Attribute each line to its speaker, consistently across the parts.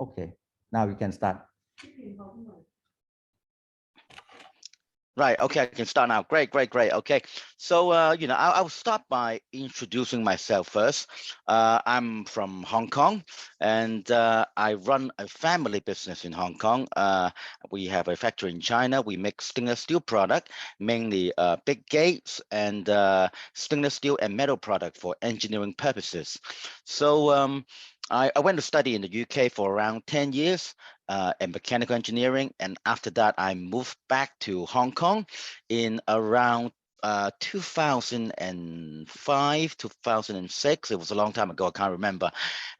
Speaker 1: Okay, now we can start.
Speaker 2: Right. Okay, I can start now. Great, great, great. Okay. So, I'll start by introducing myself first. I'm from Hong Kong, and I run a family business in Hong Kong. We have a factory in China. We make stainless steel product, mainly big gates and stainless steel and metal product for engineering purposes. So, I went to study in the UK for around 10 years in mechanical engineering. And after that, I moved back to Hong Kong in around 2005, 2006. It was a long time ago. I can't remember.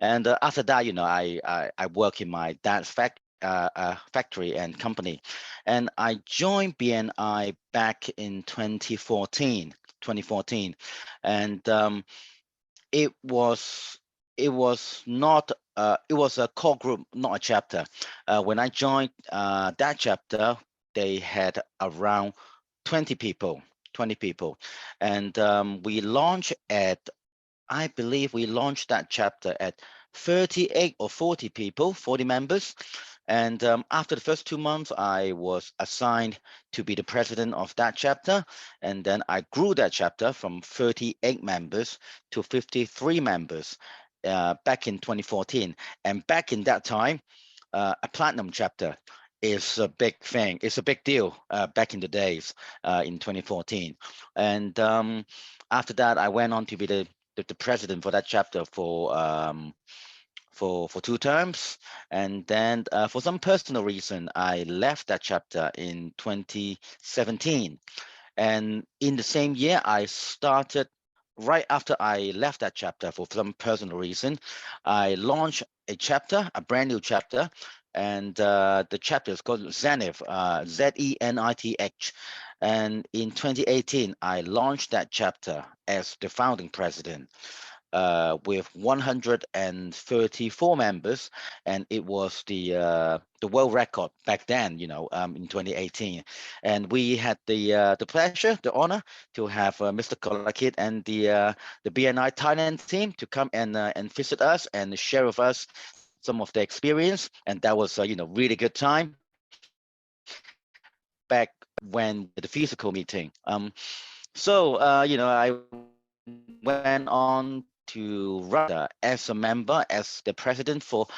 Speaker 2: And after that, I work in my dad's factory and company. And I joined BNI back in 2014. 2014. And it was it was not it was a core group, not a chapter. When I joined that chapter, they had around 20 people, 20 people, and we launched at, I believe we launched that chapter at 38 or 40 people, 40 members. And after the first 2 months, I was assigned to be the president of that chapter. And then I grew that chapter from 38 members to 53 members back in 2014. And back in that time, a platinum chapter is a big thing. It's a big deal back in the days in 2014. And after that, I went on to be the president for that chapter for 2 terms, and then for some personal reason, I left that chapter in 2017. And in the same year, I started. Right after I left that chapter for some personal reason, I launched a chapter, a brand new chapter, and the chapter is called Zenith, Zenith. And in 2018, I launched that chapter as the founding president with 134 members, and it was the world record back then, in 2018. And we had the pleasure, the honor to have Mr. Kolakit and the BNI Thailand team to come and visit us and share with us some of their experience, and that was really good time back when we did the physical meeting. I went on to run as a member, as the president for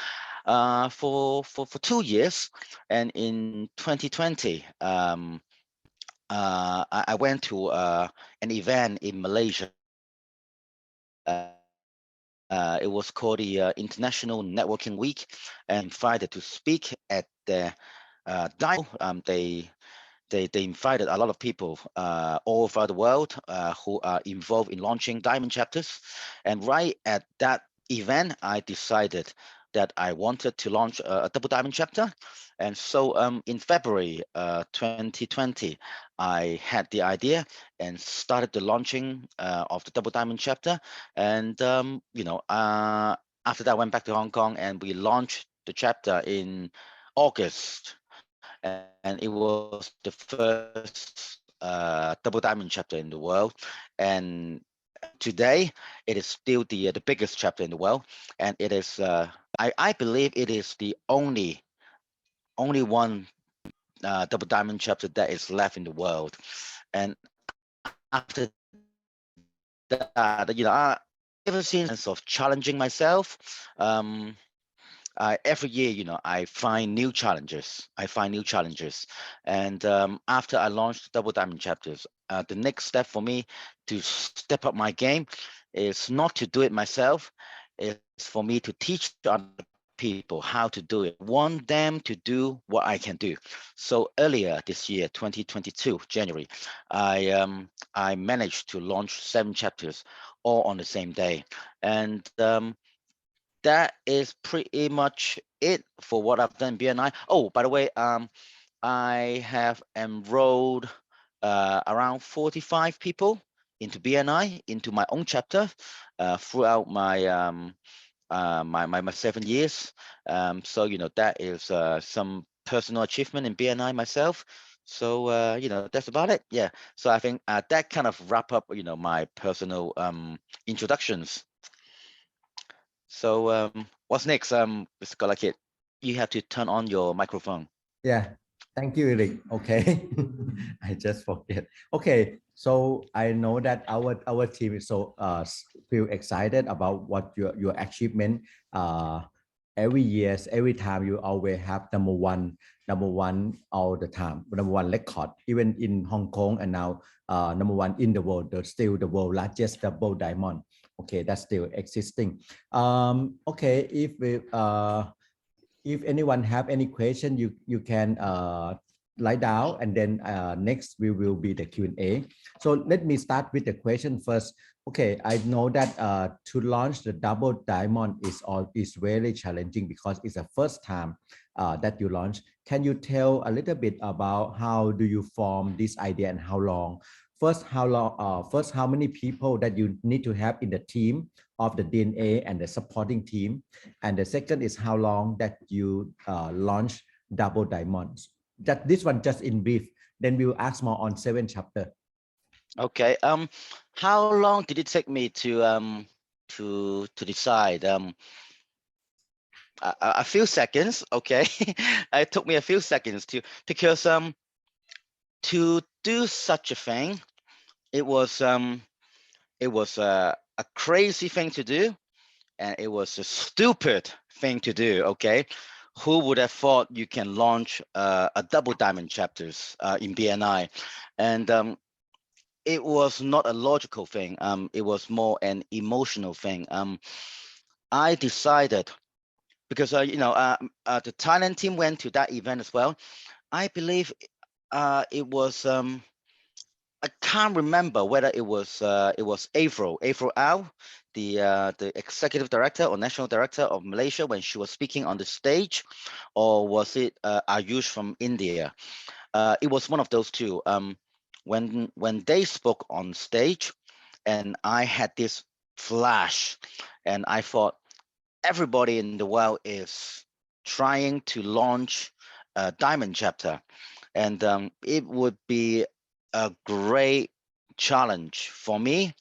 Speaker 2: 2 years, and in 2020, I went to an event in Malaysia. It was called the International Networking Week, and I was invited to speak at the Diamond Chapter. They invited a lot of people all over the world who are involved in launching diamond chapters. And right at that event, I decided that I wanted to launch a double diamond chapter. And so in February 2020, I had the idea and started the launching of the double diamond chapter. And, after that, I went back to Hong Kong and we launched the chapter in August, and it was the first double diamond chapter in the world. And today it is still the biggest chapter in the world, and it is I believe it is the only one double diamond chapter that is left in the world. And after that, ever since I sense of challenging myself. Every year, I find new challenges. And after I launched Double Diamond Chapters, the next step for me to step up my game is not to do it myself. It's for me to teach other people how to do it. I want them to do what I can do. So earlier this year, 2022, January, I managed to launch 7 chapters all on the same day. And that is pretty much it for what I've done in BNI. Oh, by the way, I have enrolled around 45 people into BNI, into my own chapter, throughout my 7 years. So that is some personal achievement in BNI myself. So that's about it. Yeah. So I think that kind of wrap up my personal introductions. So what's next, Mr. Kolakit? you have to turn on your microphone.
Speaker 1: Yeah, thank you, Eric. Okay, I just forget. Okay, so I know that our team is so feel excited about what your achievement. Every years, every time you always have number one all the time, number one record, even in Hong Kong and now number one in the world. There's still the world largest double diamond. Okay, that's still existing. Okay, if anyone have any question, you can write down, and then next we will be the Q&A. So let me start with the question first. Okay, I know that to launch the double diamond is very challenging because it's the first time that you launch. Can you tell a little bit about how do you form this idea and how long? First, how long? First, how many people that you need to have in the team of the DNA and the supporting team? And the second is how long that you launch double diamonds. That this one just in brief. Then we'll ask more on 7 chapter.
Speaker 2: Okay. How long did it take me to decide? A few seconds. Okay. It took me a few seconds because to do such a thing, it was a crazy thing to do, and it was a stupid thing to do. Okay. Who would have thought you can launch a double diamond chapters in BNI? And it was not a logical thing. It was more an emotional thing. I decided because the Thailand team went to that event as well. I believe it was I can't remember whether it was April Au, the executive director or national director of Malaysia, when she was speaking on the stage, or was it Ayush from India? It was one of those two. When they spoke on stage, and I had this flash, and I thought everybody in the world is trying to launch a diamond chapter, and it would be a great challenge for me,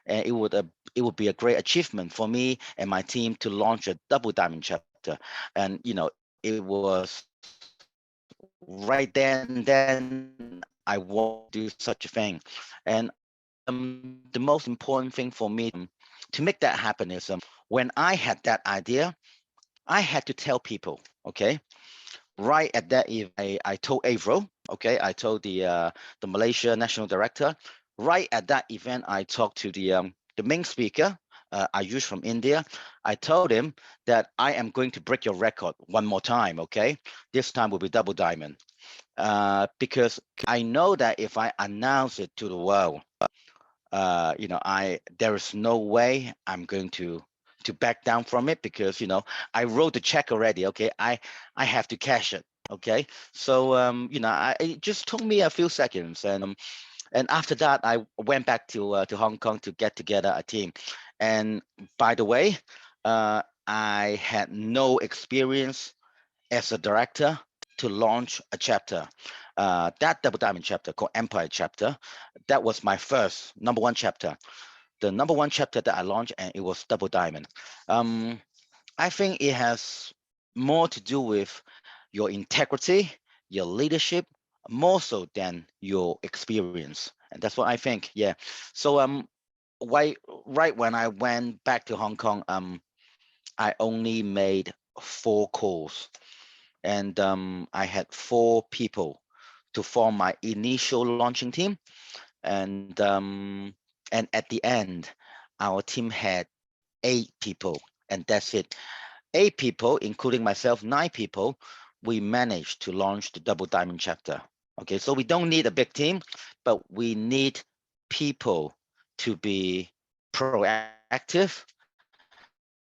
Speaker 2: and it would be a great achievement for me and my team to launch a double diamond chapter. And it was right then and then I want to do such a thing. And the most important thing for me to make that happen is when I had that idea, I had to tell people. Okay, right at that event, I told Avro. Okay, I told the Malaysia national director. Right at that event, I talked to the main speaker, Ayush from India. I told him that I am going to break your record one more time. Okay, this time will be double diamond, because I know that if I announce it to the world, there is no way I'm going to back down from it, because I wrote the check already. Okay, I have to cash it. Okay, so it just took me a few seconds, and after that I went back to Hong Kong to get together a team. And by the way, I had no experience as a director to launch a chapter. That double diamond chapter called Empire chapter, that was my first number one chapter, the number one chapter that I launched, and it was double diamond. I think it has more to do with your integrity, your leadership, more so than your experience, and that's what I think. Yeah. So right when I went back to Hong Kong, I only made 4 calls, and I had 4 people to form my initial launching team, and at the end, our team had 8 people, and that's it. 8 people, including myself, 9 people. We managed to launch the double diamond chapter. Okay, so we don't need a big team, but we need people to be proactive,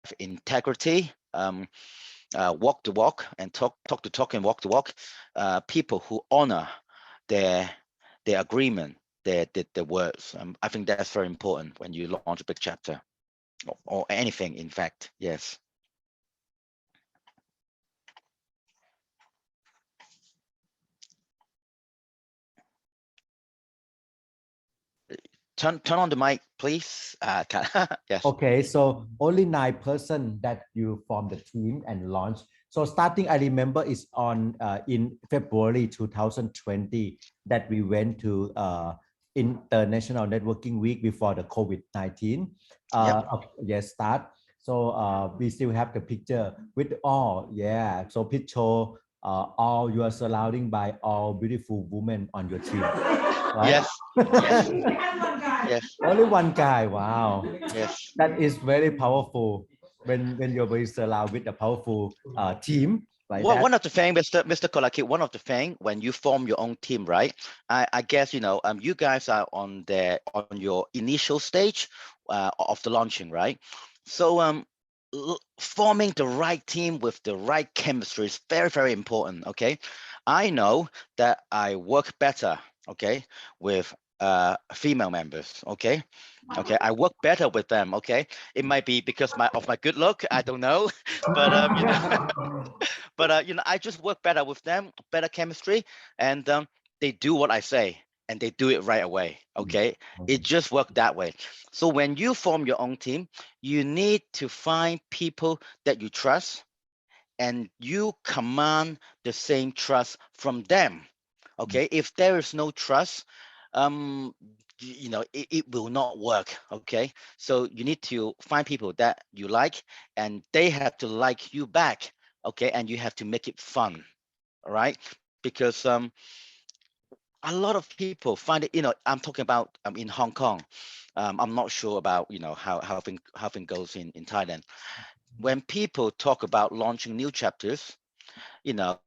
Speaker 2: have integrity, walk the walk and talk the talk and walk the walk. People who honor their agreement, their words. I think that's very important when you launch a big chapter, or anything, in fact. Yes. Turn on the mic, please. Yes.
Speaker 1: Okay, so only 9 person that you form the team and launch So starting, I remember is on in February 2020 that we went to International Networking Week before the COVID-19.
Speaker 2: Yep.
Speaker 1: Yes, start. So we still have the picture with all, yeah. So picture all you are surrounding by all beautiful women on your team, right?
Speaker 2: Yes. Yes. Yes.
Speaker 1: Only one guy. Wow,
Speaker 2: Yes.
Speaker 1: that is very powerful. When you're very surrounded with a powerful team like
Speaker 2: Well,
Speaker 1: that.
Speaker 2: one of the thing, Mr. Kolaki, one of the thing when you form your own team, right? I guess you guys are on your initial stage of the launching, right? So forming the right team with the right chemistry is very, very important. Okay, I know that I work better, okay, with female members. Okay, I work better with them. Okay, it might be because of my good look, I don't know, but but I just work better with them, better chemistry, and they do what I say, and they do it right away. Okay, it just worked that way. So when you form your own team, you need to find people that you trust, and you command the same trust from them. Okay, if there is no trust, um, it will not work. Okay, so you need to find people that you like, and they have to like you back. Okay, and you have to make it fun. All right, because a lot of people find it. I'm talking about in Hong Kong. I'm not sure about how thing goes in Thailand. When people talk about launching new chapters, you know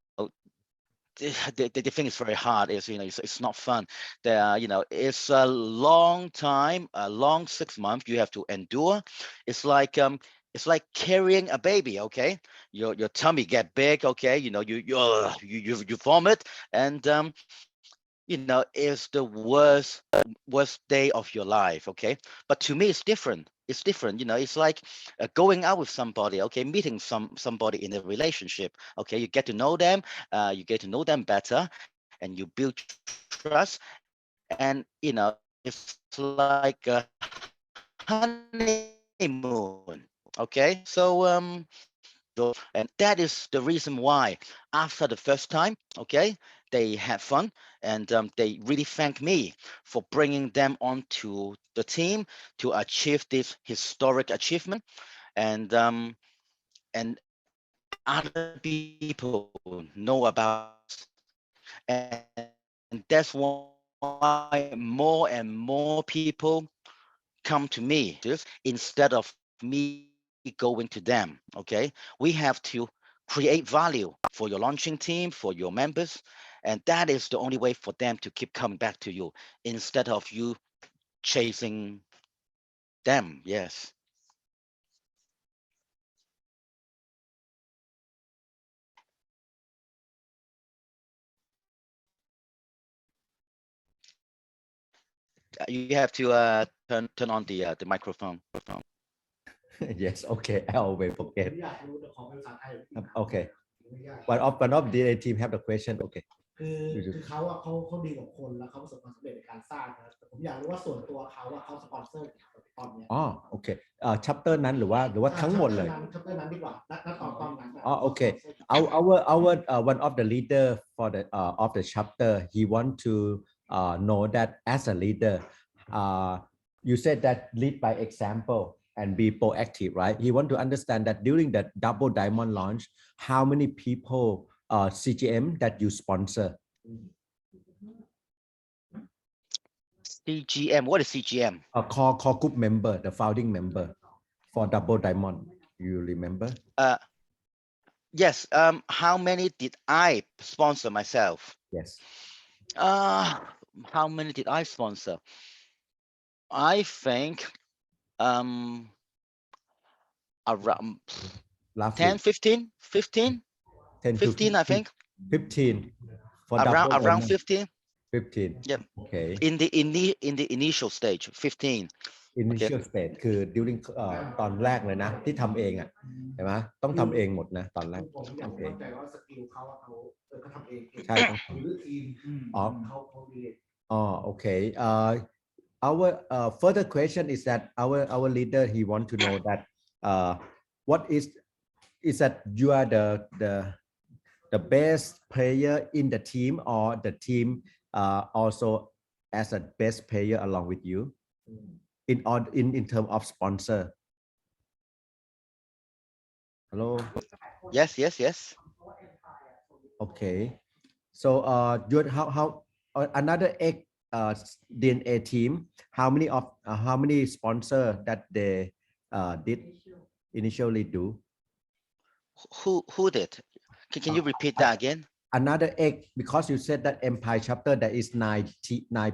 Speaker 2: the thing is very hard. It's not fun. It's a long time, a long 6 months you have to endure. It's like carrying a baby. Okay, your tummy get big. Okay, you vomit, and it's the worst day of your life. Okay, but to me it's different. It's different. It's like going out with somebody. Okay, meeting somebody in a relationship. Okay, you get to know them. You get to know them better, and you build trust. And it's like a honeymoon. Okay, so and that is the reason why after the first time, okay, they had fun, and they really thank me for bringing them onto the team to achieve this historic achievement. And other people know about us, and that's why more and more people come to me instead of me going to them. Okay, we have to create value for your launching team, for your members, and that is the only way for them to keep coming back to you instead of you chasing them. Yes. You have to turn on the microphone.
Speaker 1: Yes, okay. I always forget. Okay. One of the team have the question. Okay.
Speaker 3: คือเขาดีกับคนแล้วเขาประสบความสำเร็จในการสร้างนะแต่ผมอยากรู้ว่าส่วนตัวเขาสปอนเซอร์ตอนเนี้ย
Speaker 1: โอเคchapter นั้นหรือว่าทั้งหมดเลย
Speaker 3: chapter นั้นดีกว่าณตอนนั้น
Speaker 1: okay. Our one of the leader for the of the chapter, he want to know that as a leader, you said that lead by example and be proactive, right? He want to understand that during the double diamond launch, how many people CGM that you sponsor?
Speaker 2: CGM. What is CGM?
Speaker 1: Core group member, the founding member for double diamond. You remember?
Speaker 2: Yes. How many did I sponsor myself?
Speaker 1: Yes.
Speaker 2: How many did I sponsor? I think around
Speaker 1: Roughly
Speaker 2: 10, 15, 15,
Speaker 1: 10 to
Speaker 2: 15, I think.
Speaker 1: 15 for
Speaker 2: around
Speaker 1: double diamond.
Speaker 2: 15.
Speaker 1: 15.
Speaker 2: Yep.
Speaker 1: Okay.
Speaker 2: In the initial stage, 15.
Speaker 1: Initial stage คือ during ตอนแรกเลยนะที่ทำเองอ่ะเห็นไหมต้องทำเองหมดนะตอนแรก
Speaker 3: ผมอยากมั่นใจว่าสกิลเขาทำเอง
Speaker 1: ใช่ต้อง
Speaker 3: หรือทีมเขาดี
Speaker 1: okay. Our further question is that our leader he want to know that what is is that you are the best player in the team, or the team also as a best player along with you in terms of sponsor? Hello.
Speaker 2: Yes, yes, yes.
Speaker 1: Okay. So you how another X DNA team, how many sponsor that they did initially do?
Speaker 2: Who did? Can you repeat that again?
Speaker 1: Another X, because you said that Empire chapter there is nine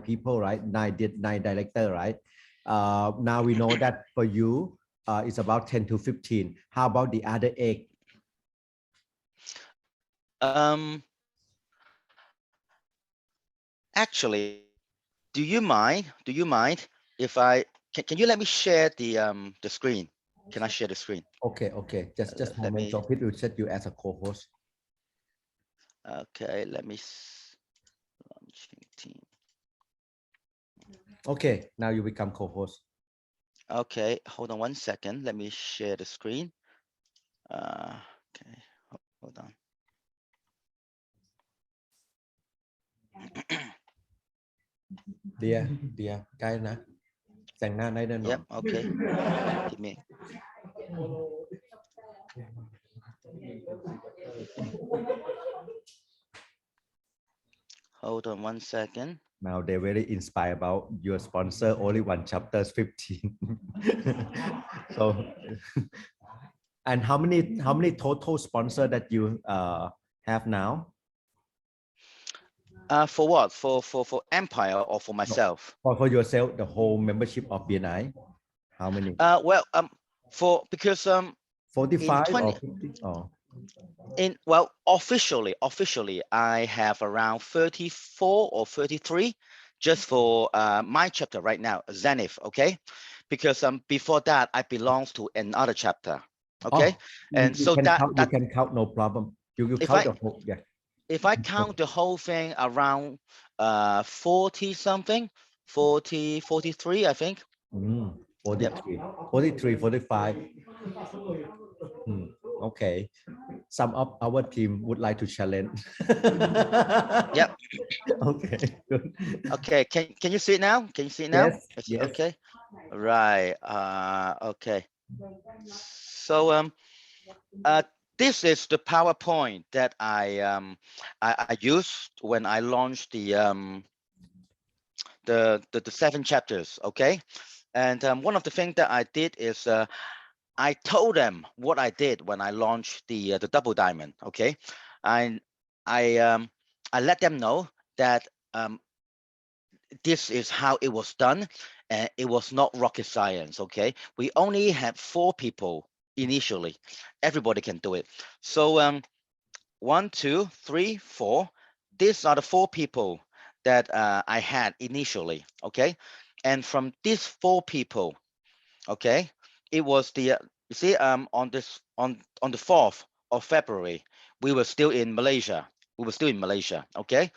Speaker 1: people, right? Nine director, right? Now we know that for you it's about 10 to 15. How about the other X?
Speaker 2: Actually, do you mind? If I can you let me share the screen? Can I share the screen?
Speaker 1: Okay. Just a
Speaker 2: Let
Speaker 1: moment. So
Speaker 2: me.
Speaker 1: Pete will set you as a co-host.
Speaker 2: Okay, let me. Launching team.
Speaker 1: Okay, now you become co-host.
Speaker 2: Okay, hold on one second. Let me share the screen. Okay, hold on.
Speaker 1: Dear, cái nè, sang na đây
Speaker 2: Yep. Okay. Give me. Hold on one second.
Speaker 1: Now they're very inspired about your sponsor. Only one chapter is 15. So, and how many total sponsor that you have now?
Speaker 2: For what? For Empire or for myself?
Speaker 1: For yourself, the whole membership of BNI, how many?
Speaker 2: Well, because in
Speaker 1: 45
Speaker 2: 20
Speaker 1: or 50? Oh.
Speaker 2: well, officially I have around 34 or 33 just for my chapter right now, Zenith. Okay, because before that I belongs to another chapter. Okay,
Speaker 1: Oh,
Speaker 2: and
Speaker 1: you
Speaker 2: so
Speaker 1: can
Speaker 2: that
Speaker 1: count. You can count, no problem. You
Speaker 2: if
Speaker 1: count
Speaker 2: I
Speaker 1: the whole. Yeah.
Speaker 2: if I count the whole thing around 40 something, 40, 43, I think.
Speaker 1: 43, 43, 45. Okay. Some of our team would like to challenge.
Speaker 2: Yep.
Speaker 1: Okay. Good.
Speaker 2: Okay. Can you see it now? Can you see it now?
Speaker 1: Yes. Yes.
Speaker 2: Okay. Right. Okay. So this is the PowerPoint that I used when I launched the 7 chapters. Okay. And one of the things that I did is I told them what I did when I launched the double diamond. Okay. I I I let them know that this is how it was done, and it was not rocket science. Okay, we only had 4 people initially. Everybody can do it. So 1, 2, 3, 4. These are the 4 people that I had initially. Okay, and from these 4 people, okay, it was the you see on this on the 4th of February, we were still in Malaysia. Okay,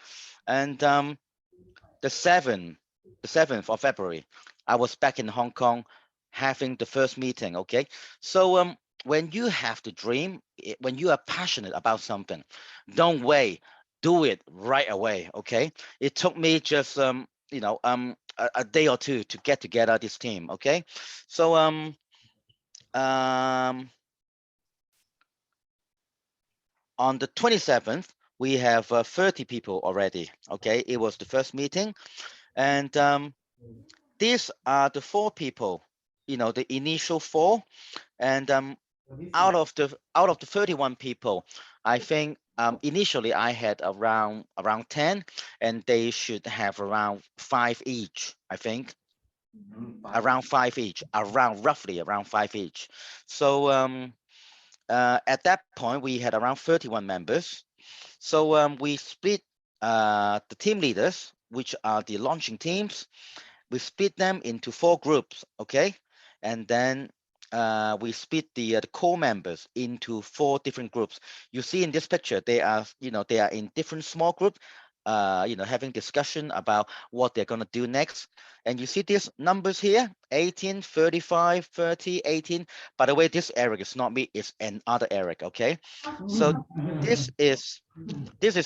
Speaker 2: and the 7th of February, I was back in Hong Kong having the first meeting. Okay, so when you have the dream, when you are passionate about something, don't wait, do it right away. Okay, it took me just a day or two to get together this team. Okay, so um on the 27th we have 30 people already. Okay, it was the first meeting, and these are the 4 people, the initial 4, and out of the 31 people, I think initially I had around 10, and they should have around 5 each. I think around 5 each, roughly around 5 each. So at that point we had around 31 members. So we split the team leaders, which are the launching teams. We split them into 4 groups. Okay, and then we split the core members into 4 different groups. You see in this picture, they are in different small groups. having discussion about what they're going to do next. And you see these numbers here, 18, 35, 30, 18. By the way, this Eric is not me, it's another Eric, okay? So this is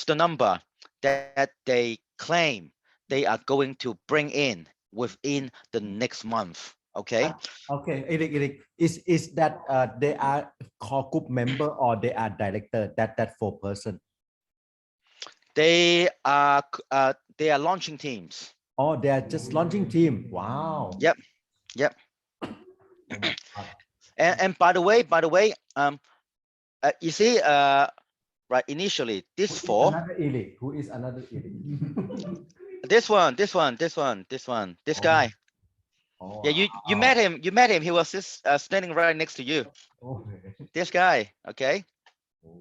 Speaker 2: the number that they claim they are going to bring in within the next month, okay?
Speaker 1: Okay, Eric, is that they are core group member or they are director? That 4 person.
Speaker 2: They are launching teams.
Speaker 1: Oh, they are just launching team. Wow.
Speaker 2: Yep, yep.
Speaker 1: Oh my God.
Speaker 2: And by the way, you see, right, initially this
Speaker 1: Who is
Speaker 2: 4,
Speaker 1: another Eric? Who is another Eric?
Speaker 2: this
Speaker 1: Oh,
Speaker 2: guy.
Speaker 1: oh,
Speaker 2: Yeah, you met him. You met him. He was just standing right next to you.
Speaker 1: oh.
Speaker 2: This guy. Okay.
Speaker 1: Oh.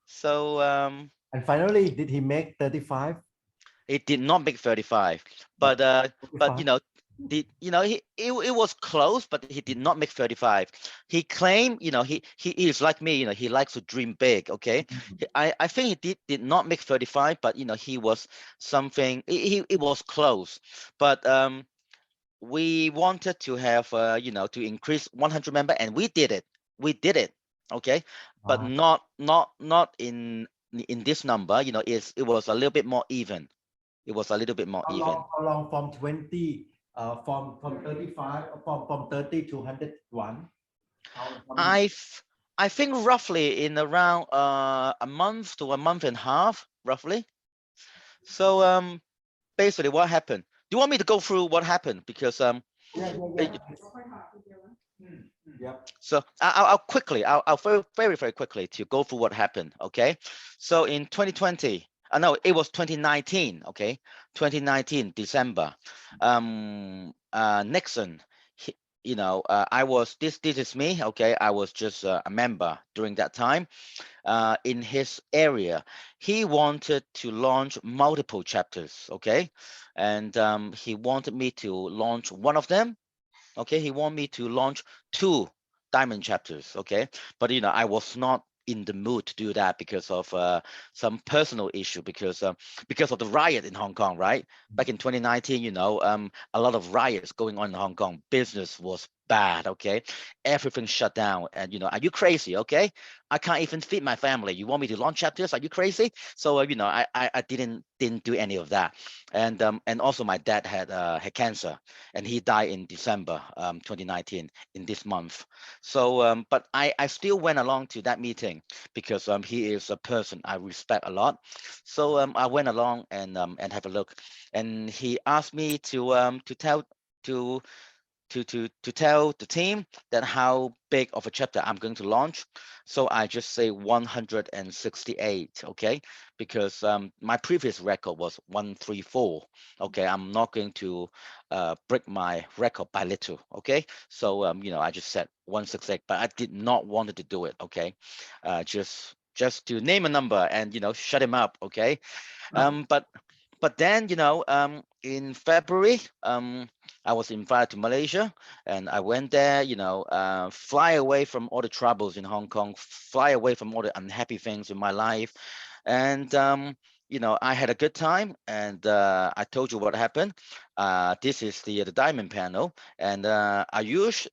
Speaker 2: So
Speaker 1: And finally, did he make 35?
Speaker 2: it did not make 35, but you
Speaker 1: 45?
Speaker 2: know, it was close, but he did not make 35. He claimed, he is like me. He likes to dream big. Okay. I think he did not make 35, but he was something. It was close, but we wanted to have to increase 100 member, and we did it. Okay, but
Speaker 1: Wow.
Speaker 2: not in this number. It was a little bit more even. It was a little bit more even.
Speaker 1: How long from 20, from 35, from 30 to 101? How many?
Speaker 2: I think roughly in around a month to a month and a half, roughly. So basically what happened, do you want me to go through what happened? Because
Speaker 1: Yeah. Yep.
Speaker 2: so I'll quickly, I'll very, very, very quickly to go through what happened. Okay. So in 2020, no, it was 2019. Okay. 2019, December, Nixon, I was, this is me. Okay. I was just a member during that time. In his area, he wanted to launch multiple chapters. Okay. And he wanted me to launch one of them. Okay, he wanted me to launch 2 diamond chapters. Okay, but I was not in the mood to do that because of some personal issue, because of the riot in Hong Kong, right? Back in 2019, a lot of riots going on in Hong Kong. Business was bad. Okay, everything shut down, and are you crazy? Okay, I can't even feed my family. You want me to launch chapters? Are you crazy? So I didn't do any of that, and also my dad had cancer, and he died in December 2019, in this month. So but I still went along to that meeting because he is a person I respect a lot. So I went along and have a look, and he asked me to tell to to tell the team that how big of a chapter I'm going to launch. So I just say 168, okay? Because my previous record was 134. Okay, I'm not going to break my record by little, okay? So I just said 168, but I did not want to do it, okay? Just to name a number and shut him up, okay? But then in February, I was invited to Malaysia, and I went there, fly away from all the troubles in Hong Kong, fly away from all the unhappy things in my life. And I had a good time, and I told you what happened. This is the diamond panel, and Ayush,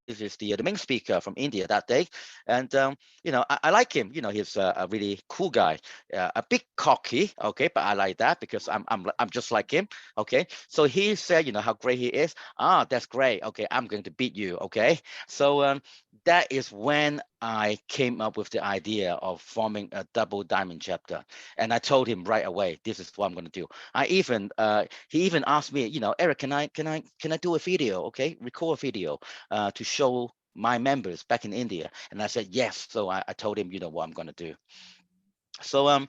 Speaker 2: this is the main speaker from India that day. And I like him. He's a really cool guy, a bit cocky, okay, but I like that because I'm just like him, okay. So he said, how great he is. Ah, that's great. Okay, I'm going to beat you, okay. So that is when I came up with the idea of forming a double diamond chapter, and I told him right away, this is what I'm going to do. He even asked me, Eric, can I do a video, okay, record a video to show my members back in India. And I said yes. So I told him, what I'm going to do. So on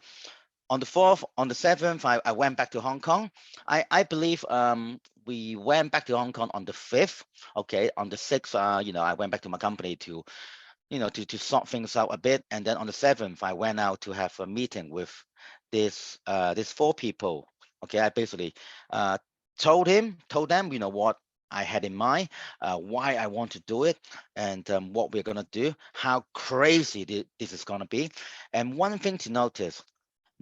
Speaker 2: the 4th, on the 7th, I went back to Hong Kong. I believe we went back to Hong Kong on the 5th. Okay, on the 6th, I went back to my company to to sort things out a bit. And then on the 7th, I went out to have a meeting with these 4 people. Okay, I basically uh, told them, what I had in mind, why I want to do it, and what we're gonna do, how crazy this is gonna be. And one thing to notice,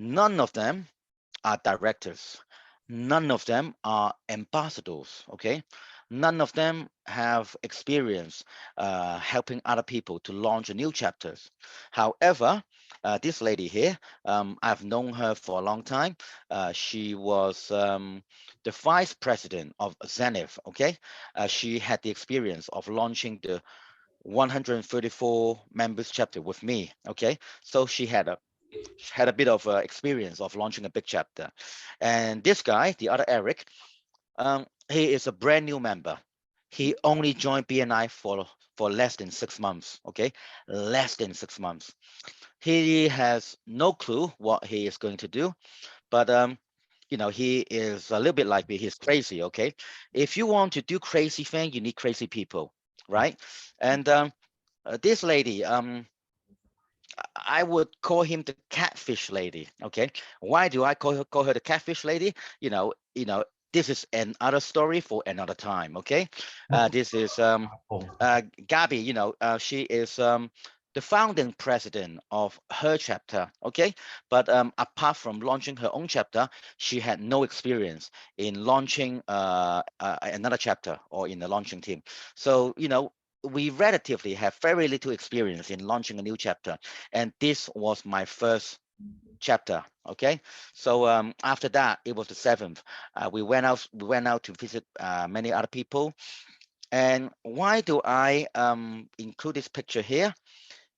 Speaker 2: None of them are directors. None of them are ambassadors. Okay, none of them have experience helping other people to launch new chapters. However, this lady here, I've known her for a long time. She was the vice president of Zenith. Okay, she had the experience of launching the 134 members chapter with me. Okay, so she had a bit of experience of launching a big chapter. And this guy, the other Eric, he is a brand new member. He only joined BNI for less than 6 months. Okay, less than 6 months. He has no clue what he is going to do, but you know, he is a little bit like me. He's crazy. Okay, if you want to do crazy thing, you need crazy people, right? And this lady, I would call him the catfish lady. Okay, why do I call her the catfish lady? This is another story for another time. Okay, this is Gabby. She is the founding president of her chapter. Okay, but apart from launching her own chapter, she had no experience in launching another chapter or in the launching team. So we relatively have very little experience in launching a new chapter, and this was my first chapter. Okay, so after that, it was the seventh. We went out to visit many other people. And why do I include this picture here?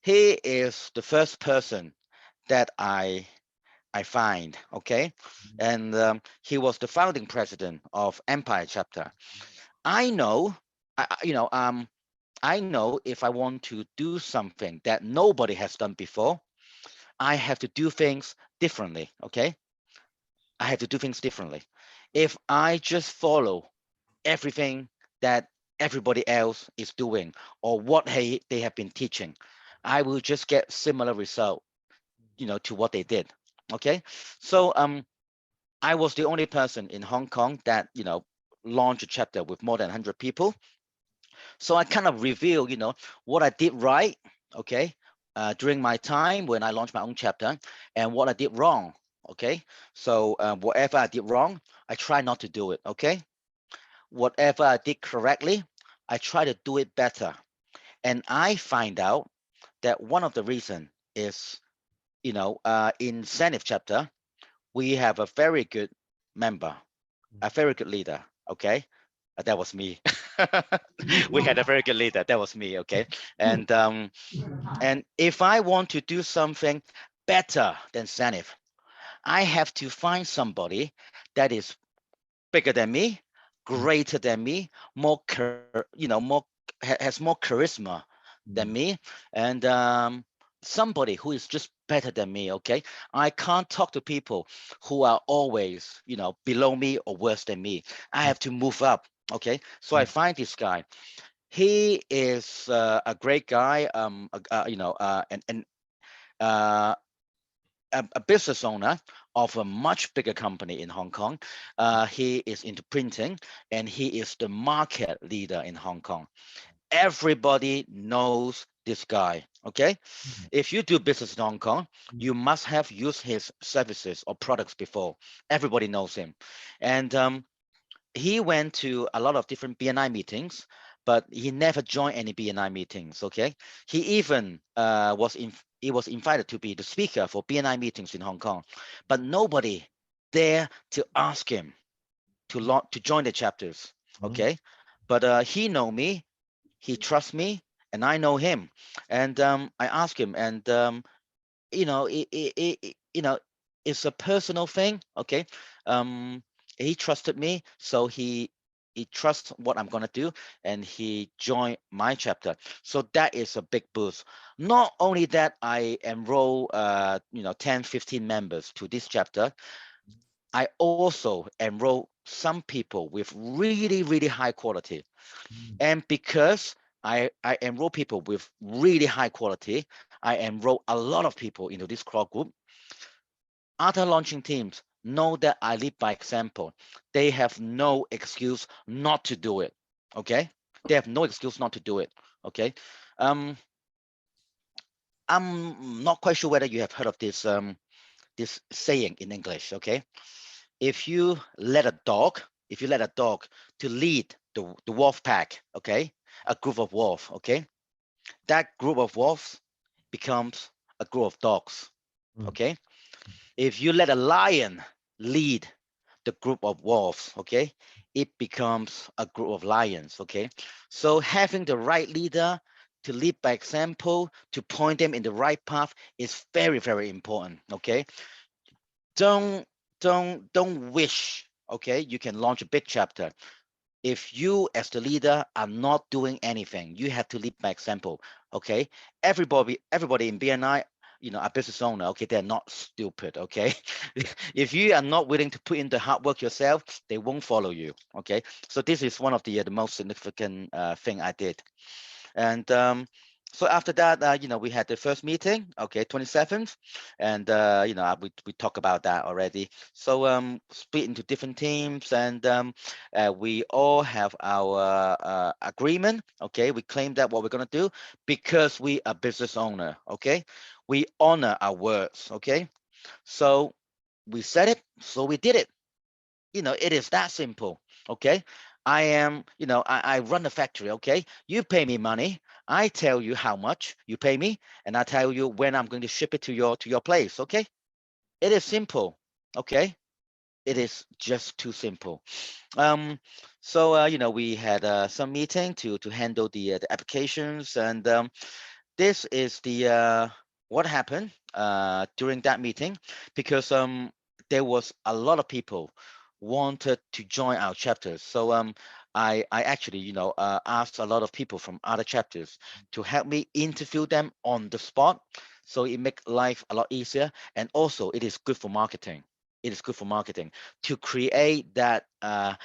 Speaker 2: He is the first person that I find. Okay, and he was the founding president of Empire chapter. I know, I know if I want to do something that nobody has done before, I have to do things differently. Okay, I have to do things differently. If I just follow everything that everybody else is doing or what they have been teaching, I will just get similar result, to what they did. Okay, so I was the only person in Hong Kong that launched a chapter with more than 100 people. So I kind of reveal, what I did right, okay, during my time when I launched my own chapter, and what I did wrong, okay. So whatever I did wrong, I try not to do it, okay. Whatever I did correctly, I try to do it better. And I find out that one of the reason is, in Zenith chapter, we have a very good member, a very good leader, okay. That was me. We had a very good leader. That was me. Okay. And if I want to do something better than Zenith, I have to find somebody that is bigger than me, greater than me, has more charisma than me, and somebody who is just better than me. Okay, I can't talk to people who are always below me or worse than me. I have to move up. Okay, so I find this guy. He is a great guy. And uh, a business owner of a much bigger company in Hong Kong. He is into printing, and he is the market leader in Hong Kong. Everybody knows this guy. Okay, if you do business in Hong Kong, you must have used his services or products before. Everybody knows him, and he went to a lot of different BNI meetings, but he never joined any BNI meetings. Okay, he even he was invited to be the speaker for BNI meetings in Hong Kong, but nobody dare to ask him to join the chapters. Okay, but he know me, he trusts me, and I know him, and I asked him, and it's a personal thing. Okay, he trusted me, so he trusts what I'm gonna do, and he joined my chapter. So that is a big boost. Not only that, I enroll 10 15 members to this chapter. I also enroll some people with really really high quality, and because I enroll people with really high quality, I enroll a lot of people into this core group. Other launching teams know that I lead by example. They have no excuse not to do it. Okay, they have no excuse not to do it. Okay, um, I'm not quite sure whether you have heard of this this saying in English, okay? If you let a dog, to lead the wolf pack, okay, a group of wolves, okay, that group of wolves becomes a group of dogs,
Speaker 1: Mm.
Speaker 2: okay. If you let a lion lead the group of wolves, okay, it becomes a group of lions, okay. So having the right leader to lead by example, to point them in the right path is very, very important, okay. don't don't wish, okay, you can launch a big chapter. If you as the leader are not doing anything, you have to lead by example, okay. Everybody in BNI, a business owner, okay, they're not stupid, okay. If you are not willing to put in the hard work yourself, they won't follow you, okay. So this is one of the most significant thing I did. And so after that, we had the first meeting, okay, 27th, and we talk about that already. So split into different teams, and we all have our agreement, okay. We claim that what we're gonna do because we are business owner, okay. We honor our words, okay. So we said it, so we did it. It is that simple, okay. I run a factory, okay. You pay me money, I tell you how much you pay me, and I tell you when I'm going to ship it to your place, okay. It is simple, okay. It is just too simple. So we had some meeting to handle the applications, and this is the what happened during that meeting, because there was a lot of people wanted to join our chapters. So I actually asked a lot of people from other chapters to help me interview them on the spot, so it make life a lot easier, and also it is good for marketing. It is good for marketing to create that a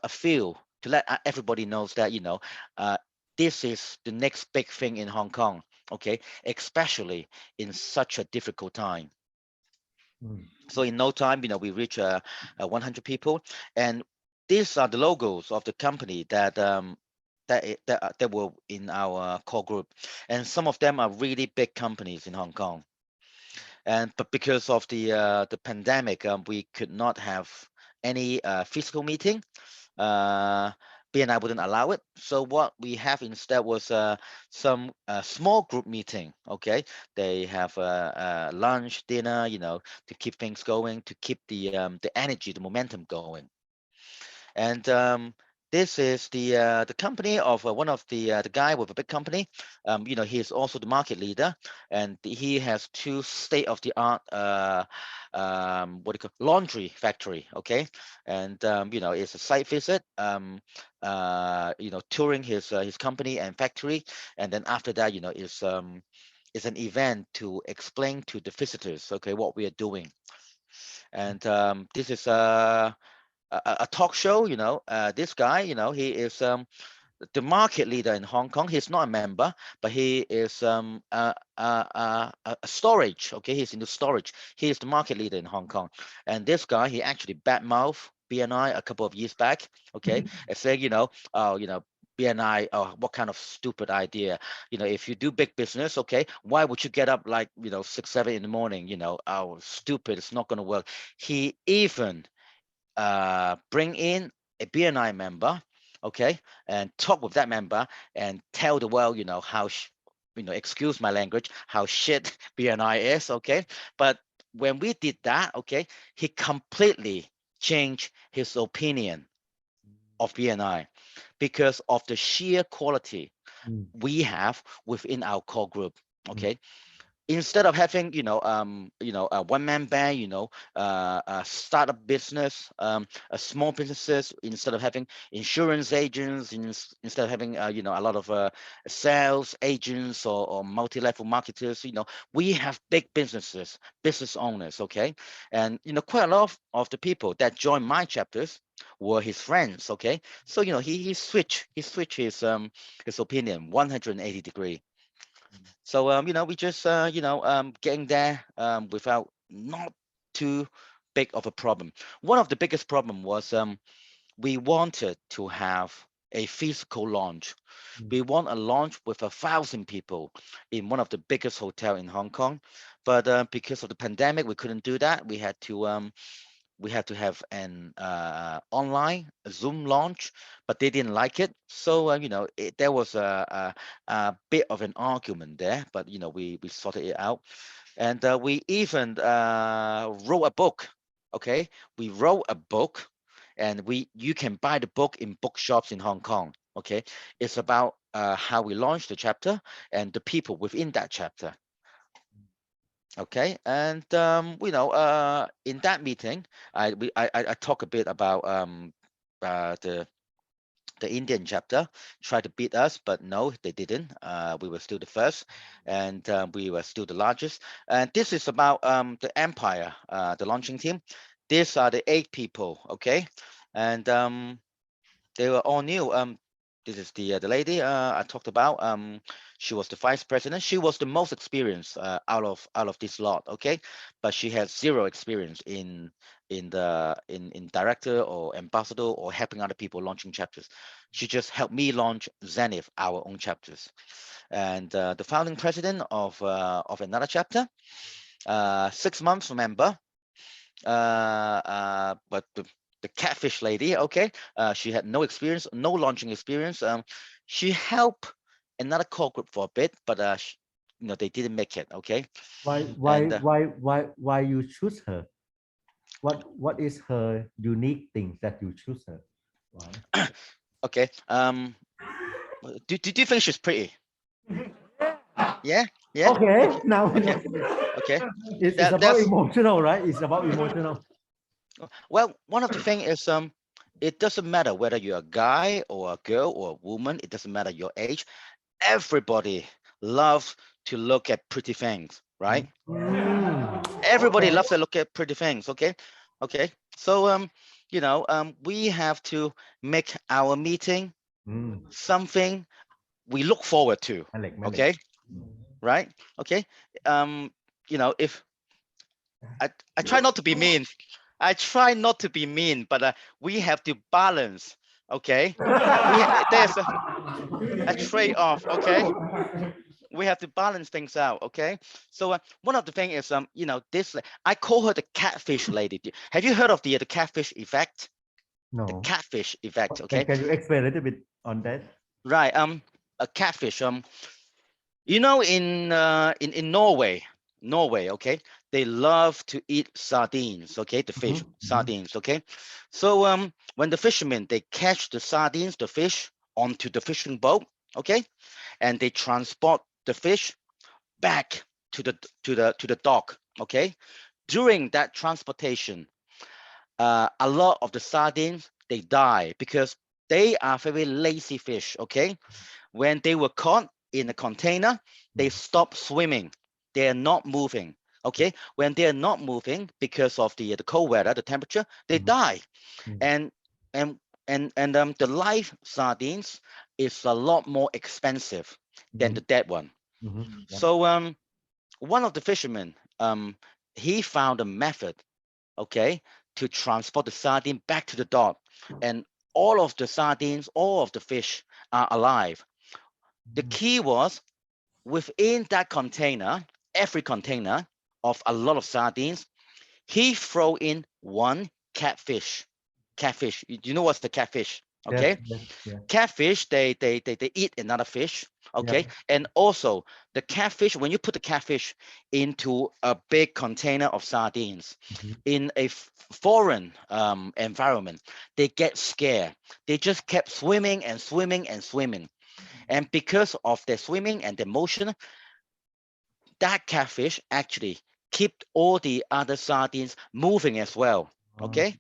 Speaker 2: feel, to let everybody knows that uh, this is the next big thing in Hong Kong, okay, especially in such a difficult time.
Speaker 1: Mm.
Speaker 2: So in no time, we reach 100 people, and these are the logos of the company that were in our core group, and some of them are really big companies in Hong Kong. And but because of the pandemic, we could not have any physical meeting. uh, BNI wouldn't allow it. So what we have instead was some small group meeting. Okay, they have lunch, dinner, to keep things going, to keep the energy, the momentum going. And this is the company of one of the guy with a big company. He is also the market leader, and he has two state-of-the-art what do you call laundry factory. Okay, and it's a site visit. Touring his company and factory, and then after that, is an event to explain to the visitors, okay, what we are doing. And this is a talk show. This guy, he is the market leader in Hong Kong. He's not a member, but he is a storage. Okay, he's in the storage. He is the market leader in Hong Kong, and this guy, he actually badmouth BNI a couple of years back. Okay, and saying, oh, BNI, oh, what kind of stupid idea? If you do big business, okay, why would you get up like 6, 7 in the morning? Oh, stupid, it's not going to work. He even bring in a BNI member, okay, and talk with that member and tell the world, how, excuse my language, how shit BNI is, okay. But when we did that, okay, he completely changed his opinion of BNI because of the sheer quality
Speaker 1: Mm.
Speaker 2: we have within our core group,
Speaker 1: Mm.
Speaker 2: okay. Instead of having a one-man band, a startup business, a small businesses, instead of having insurance agents, instead of having a lot of sales agents or multi-level marketers, we have big businesses, business owners, okay. And quite a lot of the people that joined my chapters were his friends, okay. So he switched his opinion 180 degree. So we just getting there without not too big of a problem. One of the biggest problem was we wanted to have a physical launch. We want a launch with 1,000 people in one of the biggest hotel in Hong Kong, but because of the pandemic, we couldn't do that. We had to have an online Zoom launch, but they didn't like it. So you know, there was a bit of an argument there, but you know, we sorted it out, and we even wrote a book. Okay, we wrote a book, and you can buy the book in bookshops in Hong Kong. Okay, it's about how we launched the chapter and the people within that chapter. Okay, and you know, in that meeting, I talk a bit about the Indian chapter tried to beat us, but no, they didn't. We were still the first, and we were still the largest. And this is about the empire, the launching team. These are the 8 people, okay, and they were all new. This is the lady I talked about. She was the vice president. She was the most experienced out of this lot, okay, but she had 0 experience in director or ambassador or helping other people launching chapters. She just helped me launch Zenith, our own chapters. And the founding president of another chapter, 6 months member, but the catfish lady, okay, she had no experience, no launching experience. She helped another core group for a bit, but you know, they didn't make it. Okay.
Speaker 1: Why you choose her? What is her unique things that you choose her? Why?
Speaker 2: Okay. Do you think she's pretty? Yeah. Yeah.
Speaker 1: Okay.
Speaker 2: Okay.
Speaker 1: Now we
Speaker 2: Okay.
Speaker 1: know.
Speaker 2: Okay.
Speaker 1: It's about emotional, right? It's about emotional.
Speaker 2: Well, one of the things is it doesn't matter whether you're a guy or a girl or a woman. It doesn't matter your age. Everybody loves to look at pretty things, right? Everybody loves to look at pretty things. Okay. Okay. So you know, we have to make our meeting something we look forward to. Okay. Right. Okay. You know, if I try not to be mean. I try not to be mean, but we have to balance. Okay. There's a trade-off. Okay. We have to balance things out. Okay. So one of the things is you know, this I call her the catfish lady. Have you heard of the catfish effect?
Speaker 1: No.
Speaker 2: The catfish effect. Okay.
Speaker 1: Can you explain a little bit on that?
Speaker 2: Right. A catfish. You know, in Norway, okay, they love to eat sardines, okay, the fish, sardines, okay. So when the fishermen, they catch the sardines, the fish, onto the fishing boat, okay, and they transport the fish back to the dock, okay. During that transportation, a lot of the sardines, they die because they are very lazy fish, okay. When they were caught in a container, they stop swimming. They are not moving. Okay. When they are not moving because of the cold weather, the temperature, they die. And the live sardines is a lot more expensive than the dead one. So one of the fishermen, he found a method, okay, to transport the sardine back to the dock, and all of the sardines, all of the fish are alive. The key was within that container, every container of a lot of sardines, he throw in one catfish. Catfish, you know what's the catfish? Okay.
Speaker 1: Yes.
Speaker 2: Catfish, they eat another fish. Okay. And also the catfish, when you put the catfish into a big container of sardines in a foreign environment, they get scared. They just kept swimming and swimming and swimming. And because of their swimming and their motion, that catfish actually keep all the other sardines moving as well. Okay.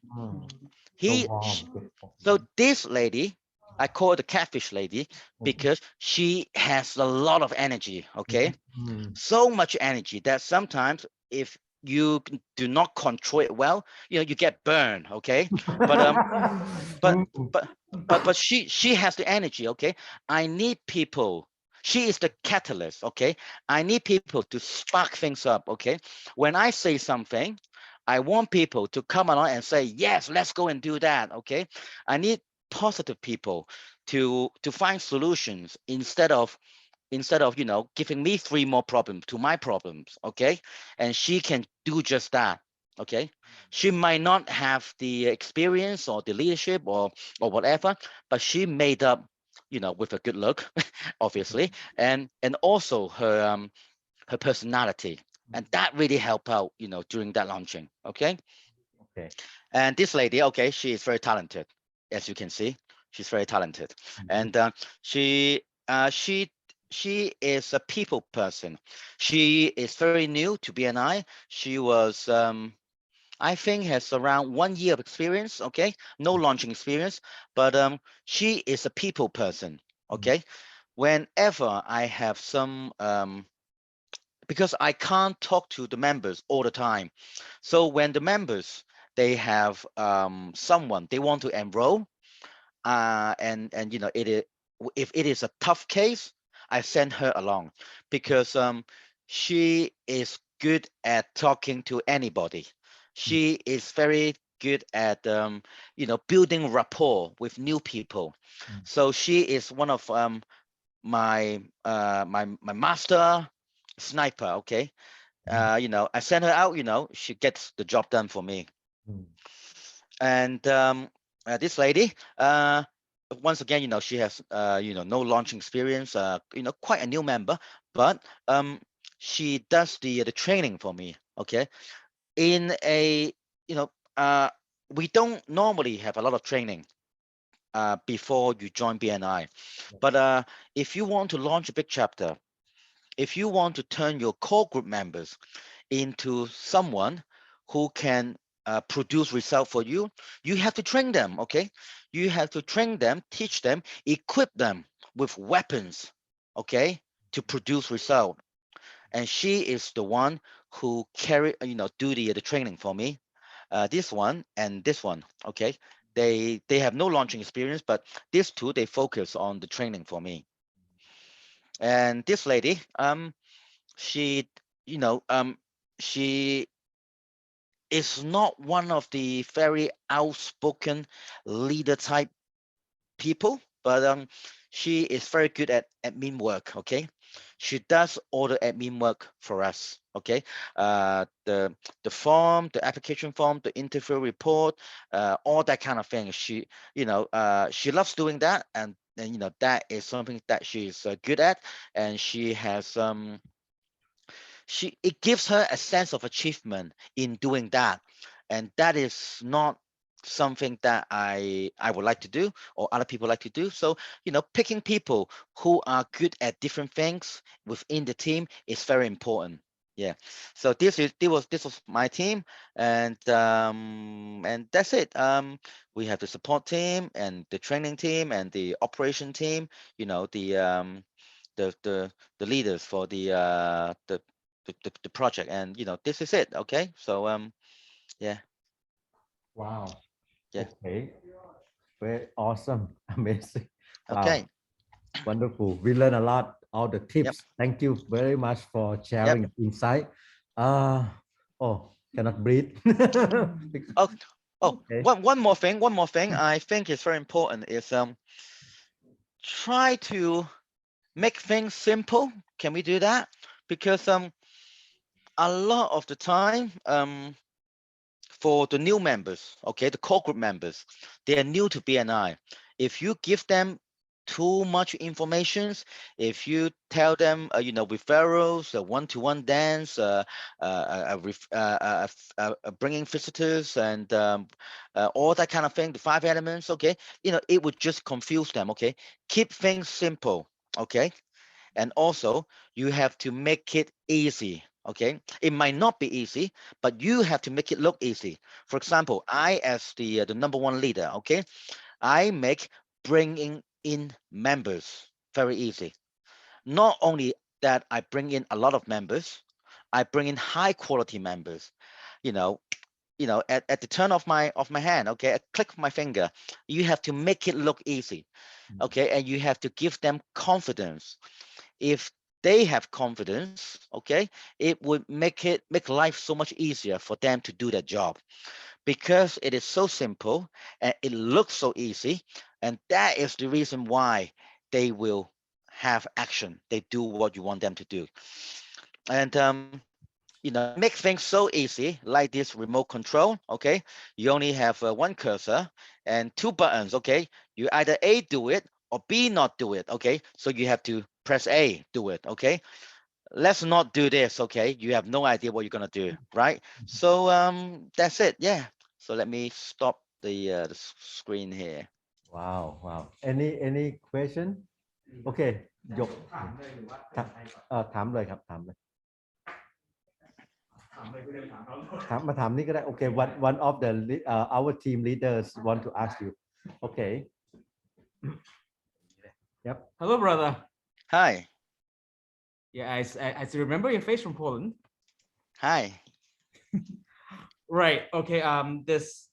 Speaker 2: So this lady, I call her the catfish lady because she has a lot of energy. Okay. So much energy that sometimes if you do not control it well, you know, you get burned. Okay. But but she has the energy. Okay. I need people. She is the catalyst. Okay. I need people to spark things up. Okay. When I say something, I want people to come along and say, yes, let's go and do that. Okay. I need positive people to find solutions instead of giving me 3 more problems to my problems. Okay, and she can do just that. Okay, she might not have the experience or the leadership or whatever, but she made up, with a good look, obviously, and also her personality, and that really helped out, during that launching. Okay,
Speaker 1: Okay.
Speaker 2: and this lady, okay, she is very talented, as you can see. She's very talented, and she she is a people person. She is very new to BNI. She was I think has around 1 year of experience. Okay, no launching experience, but she is a people person. Okay, whenever I have some because I can't talk to the members all the time. So when the members, they have someone they want to enroll, and if it is a tough case, I send her along, because she is good at talking to anybody. She is very good at building rapport with new people. So she is one of my master sniper. Okay, I send her out. She gets the job done for me. And this lady, once again, she has no launching experience, quite a new member, but she does the training for me. Okay, in a we don't normally have a lot of training before you join BNI, but if you want to launch a big chapter, if you want to turn your core group members into someone who can produce result for you, you have to train them. Okay, you have to train them, teach them, equip them with weapons, okay, to produce result. And she is the one who do the training for me. This one and this one. Okay, they have no launching experience, but these two, they focus on the training for me. And this lady, she she is not one of the very outspoken leader type people, but she is very good at admin work. Okay, she does all the admin work for us. Okay, the form, the application form, the interview report, all that kind of thing. She loves doing that, and that is something that she's good at, and she has it gives her a sense of achievement in doing that, and that is not something that I would like to do, or other people like to do. So picking people who are good at different things within the team is very important. Yeah, so this was my team, and that's it. We have the support team and the training team and the operation team, the leaders for the project, and this is it. Okay, so yeah.
Speaker 1: Wow.
Speaker 2: Yeah.
Speaker 1: Okay. Very awesome. Amazing. Wow.
Speaker 2: Okay.
Speaker 1: Wonderful. We learn a lot, all the
Speaker 2: Yep.
Speaker 1: tips. Thank you very much for
Speaker 2: Yep.
Speaker 1: sharing insight. Uh, oh, cannot breathe.
Speaker 2: Oh,
Speaker 1: Okay.
Speaker 2: one more thing I think is very important is try to make things simple. Can we do that? Because a lot of the time, for the new members, okay, the core group members, they are new to BNI. If you give them too much information, if you tell them, referrals, one-to-one dance, bringing visitors, and all that kind of thing, the 5 elements, okay, it would just confuse them. Okay, keep things simple. Okay, and also you have to make it easy. Okay, it might not be easy, but you have to make it look easy. For example, I, as the number one leader, okay, I make bringing in members very easy. Not only that, I bring in a lot of members, I bring in high quality members. you know at the turn of my hand, okay, a click of my finger, you have to make it look easy. Okay, and you have to give them confidence. If they have confidence, okay, it would make life so much easier for them to do their job. because it is so simple and it looks so easy. And that is the reason why they will have action. They do what you want them to do. And make things so easy, like this remote control. Okay, you only have one cursor and two buttons. Okay, you either A, do it, or B, not do it. Okay, so you have to press A, do it. Okay, let's not do this. Okay, you have no idea what you're gonna do, right? So that's it. Yeah, so let me stop the screen here.
Speaker 1: Wow, wow. Any question? Okay, ยกถามเลยครับถามเลยถามนี่ก็ได้ Okay, one of the our team leaders want to ask you. Okay. Yep.
Speaker 4: Hello, brother.
Speaker 2: Hi.
Speaker 4: Yeah, I remember your face from Poland.
Speaker 2: Hi.
Speaker 4: Right. Okay. This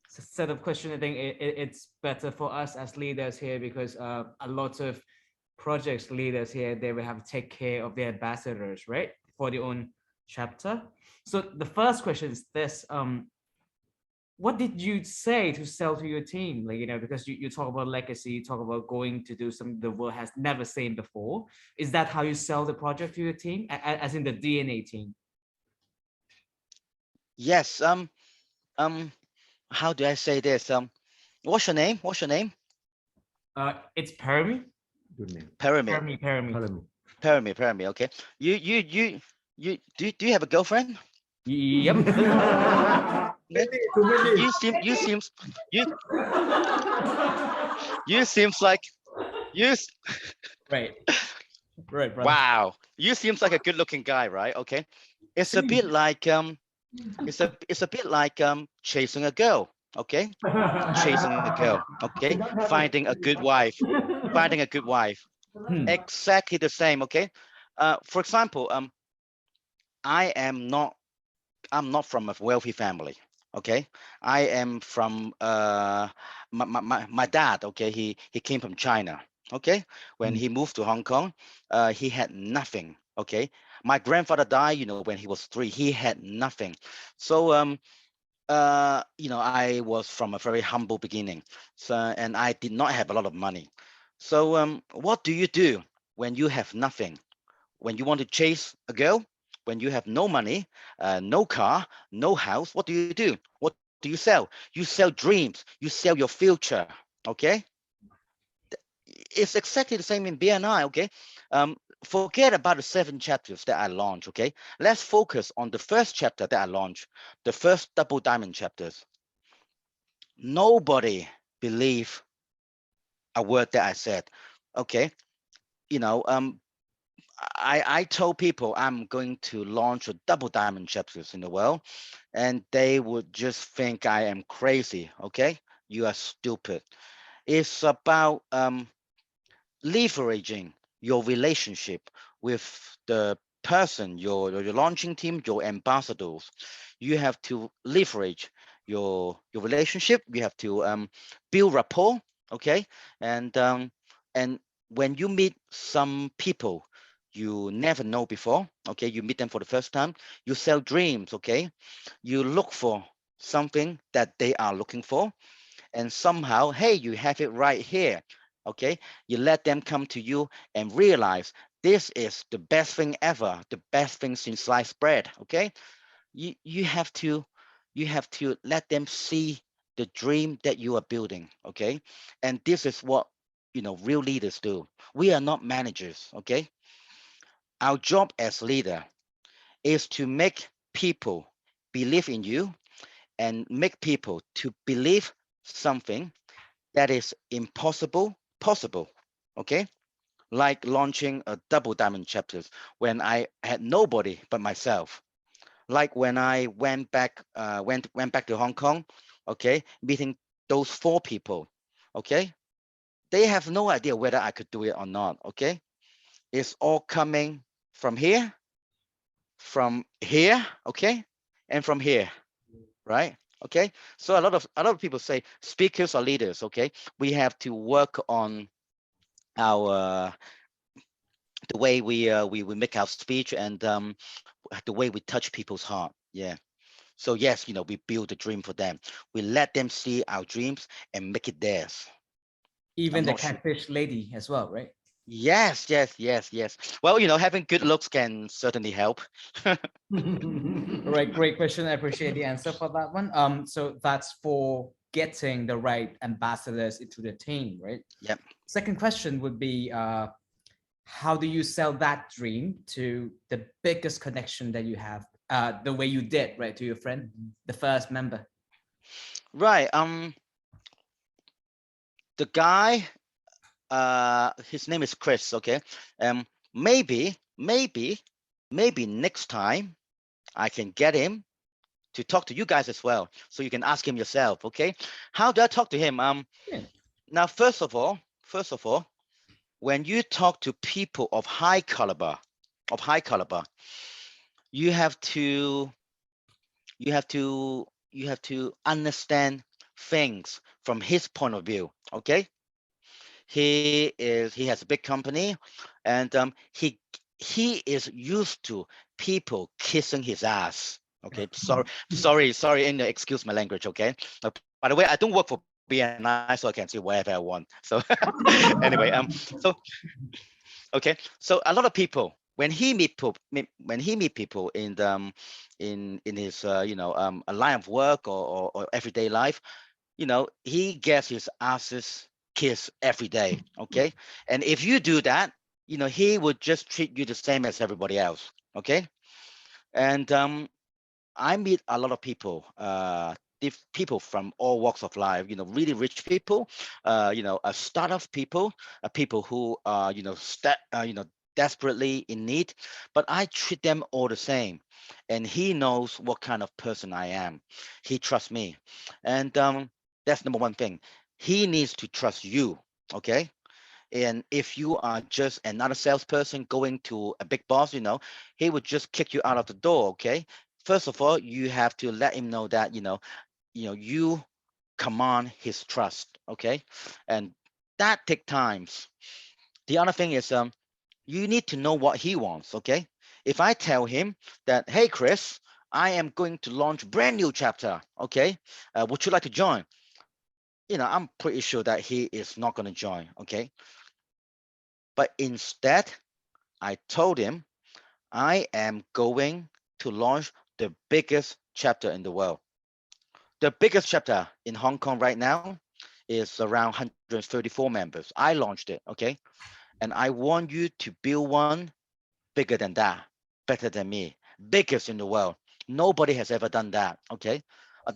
Speaker 4: set of questions, I think it's better for us as leaders here because a lot of projects leaders here, they will have to take care of their ambassadors, right, for their own chapter. So the first question is this: what did you say to sell to your team? Like, because you talk about legacy, you talk about going to do something the world has never seen before. Is that how you sell the project to your team, as in the DNA team?
Speaker 2: Yes. How do I say this? What's your name? What's your name?
Speaker 4: It's Permi.
Speaker 1: Good name.
Speaker 2: Pyramid. Pyramid. Okay. You do you have a girlfriend?
Speaker 4: Yep.
Speaker 2: You seems like you.
Speaker 4: Right. Right, brother.
Speaker 2: Wow. You seems like a good-looking guy, right? Okay. It's a bit like it's a bit like chasing a girl. Okay. Chasing a girl. Okay. Finding a good wife. Finding a good wife. Exactly the same. Okay. For example, I'm not from a wealthy family. Okay, I am from my dad. Okay, he came from China. Okay, when he moved to Hong Kong, he had nothing. Okay, my grandfather died, when he was 3. He had nothing. So I was from a very humble beginning. So, and I did not have a lot of money. So what do you do when you have nothing? When you want to chase a girl, when you have no money, no car, no house, what do? What do you sell? You sell dreams. You sell your future. Okay. It's exactly the same in BNI. Okay. Forget about the 7 chapters that I launched. Okay. Let's focus on the first chapter that I launched, the first double diamond chapters. Nobody believed a word that I said. Okay. I told people I'm going to launch a double diamond chapters in the world, and they would just think I am crazy. Okay, you are stupid. It's about leveraging your relationship with the person, your launching team, your ambassadors. You have to leverage your relationship. You have to build rapport. Okay, and when you meet some people you never know before, okay, you meet them for the first time, you sell dreams. Okay, you look for something that they are looking for, and somehow, hey, you have it right here. Okay, you let them come to you and realize this is the best thing ever, the best thing since sliced bread. Okay, you have to let them see the dream that you are building. Okay, and this is what real leaders do. We are not managers. Okay, our job as leader is to make people believe in you and make people to believe something that is impossible possible. Okay, like launching a double diamond chapters when I had nobody but myself. Like when I went back to Hong Kong. Okay, meeting those 4 people. Okay, they have no idea whether I could do it or not. Okay, it's all coming from here, okay, and from here, right? Okay, so a lot of people say speakers are leaders. Okay, we have to work on our the way we make our speech, and the way we touch people's heart. Yeah, So yes, we build a dream for them. We let them see our dreams and make it theirs.
Speaker 4: Even
Speaker 2: I'm
Speaker 4: the
Speaker 2: not sure.
Speaker 4: catfish lady as well, right?
Speaker 2: Yes, yes, yes, yes. Well, having good looks can certainly help.
Speaker 4: All right, great question. I appreciate the answer for that one. So that's for getting the right ambassadors into the team, right?
Speaker 2: Yep.
Speaker 4: Second question would be, how do you sell that dream to the biggest connection that you have, the way you did, right, to your friend, the first member?
Speaker 2: Right. The guy, his name is Chris. Okay. Maybe, maybe next time I can get him to talk to you guys as well, so you can ask him yourself. Okay. How do I talk to him?
Speaker 4: Yeah.
Speaker 2: Now, first of all, when you talk to people of high caliber, you have to understand things from his point of view. Okay. He has a big company, and he is used to people kissing his ass. Okay. Sorry, and excuse my language. Okay. By the way, I don't work for BNI, so I can say whatever I want. So anyway, so okay, so a lot of people, when he meet people in the in his a line of work, or everyday life, he gets his asses kissed every day. Okay. And if you do that, he would just treat you the same as everybody else. Okay. And I meet a lot of people, people from all walks of life, really rich people, startup people, people who are, desperately in need, but I treat them all the same. And he knows what kind of person I am. He trusts me. And that's number one thing. He needs to trust you. Okay. And if you are just another salesperson going to a big boss, he would just kick you out of the door. Okay. First of all, you have to let him know that, you command his trust. Okay. And that take times. The other thing is, you need to know what he wants. Okay. If I tell him that, hey, Chris, I am going to launch brand new chapter. Okay. Would you like to join? I'm pretty sure that he is not going to join. Okay. But instead, I told him I am going to launch the biggest chapter in the world. The biggest chapter in Hong Kong right now is around 134 members. I launched it, okay? And I want you to build one bigger than that, better than me, biggest in the world. Nobody has ever done that, okay?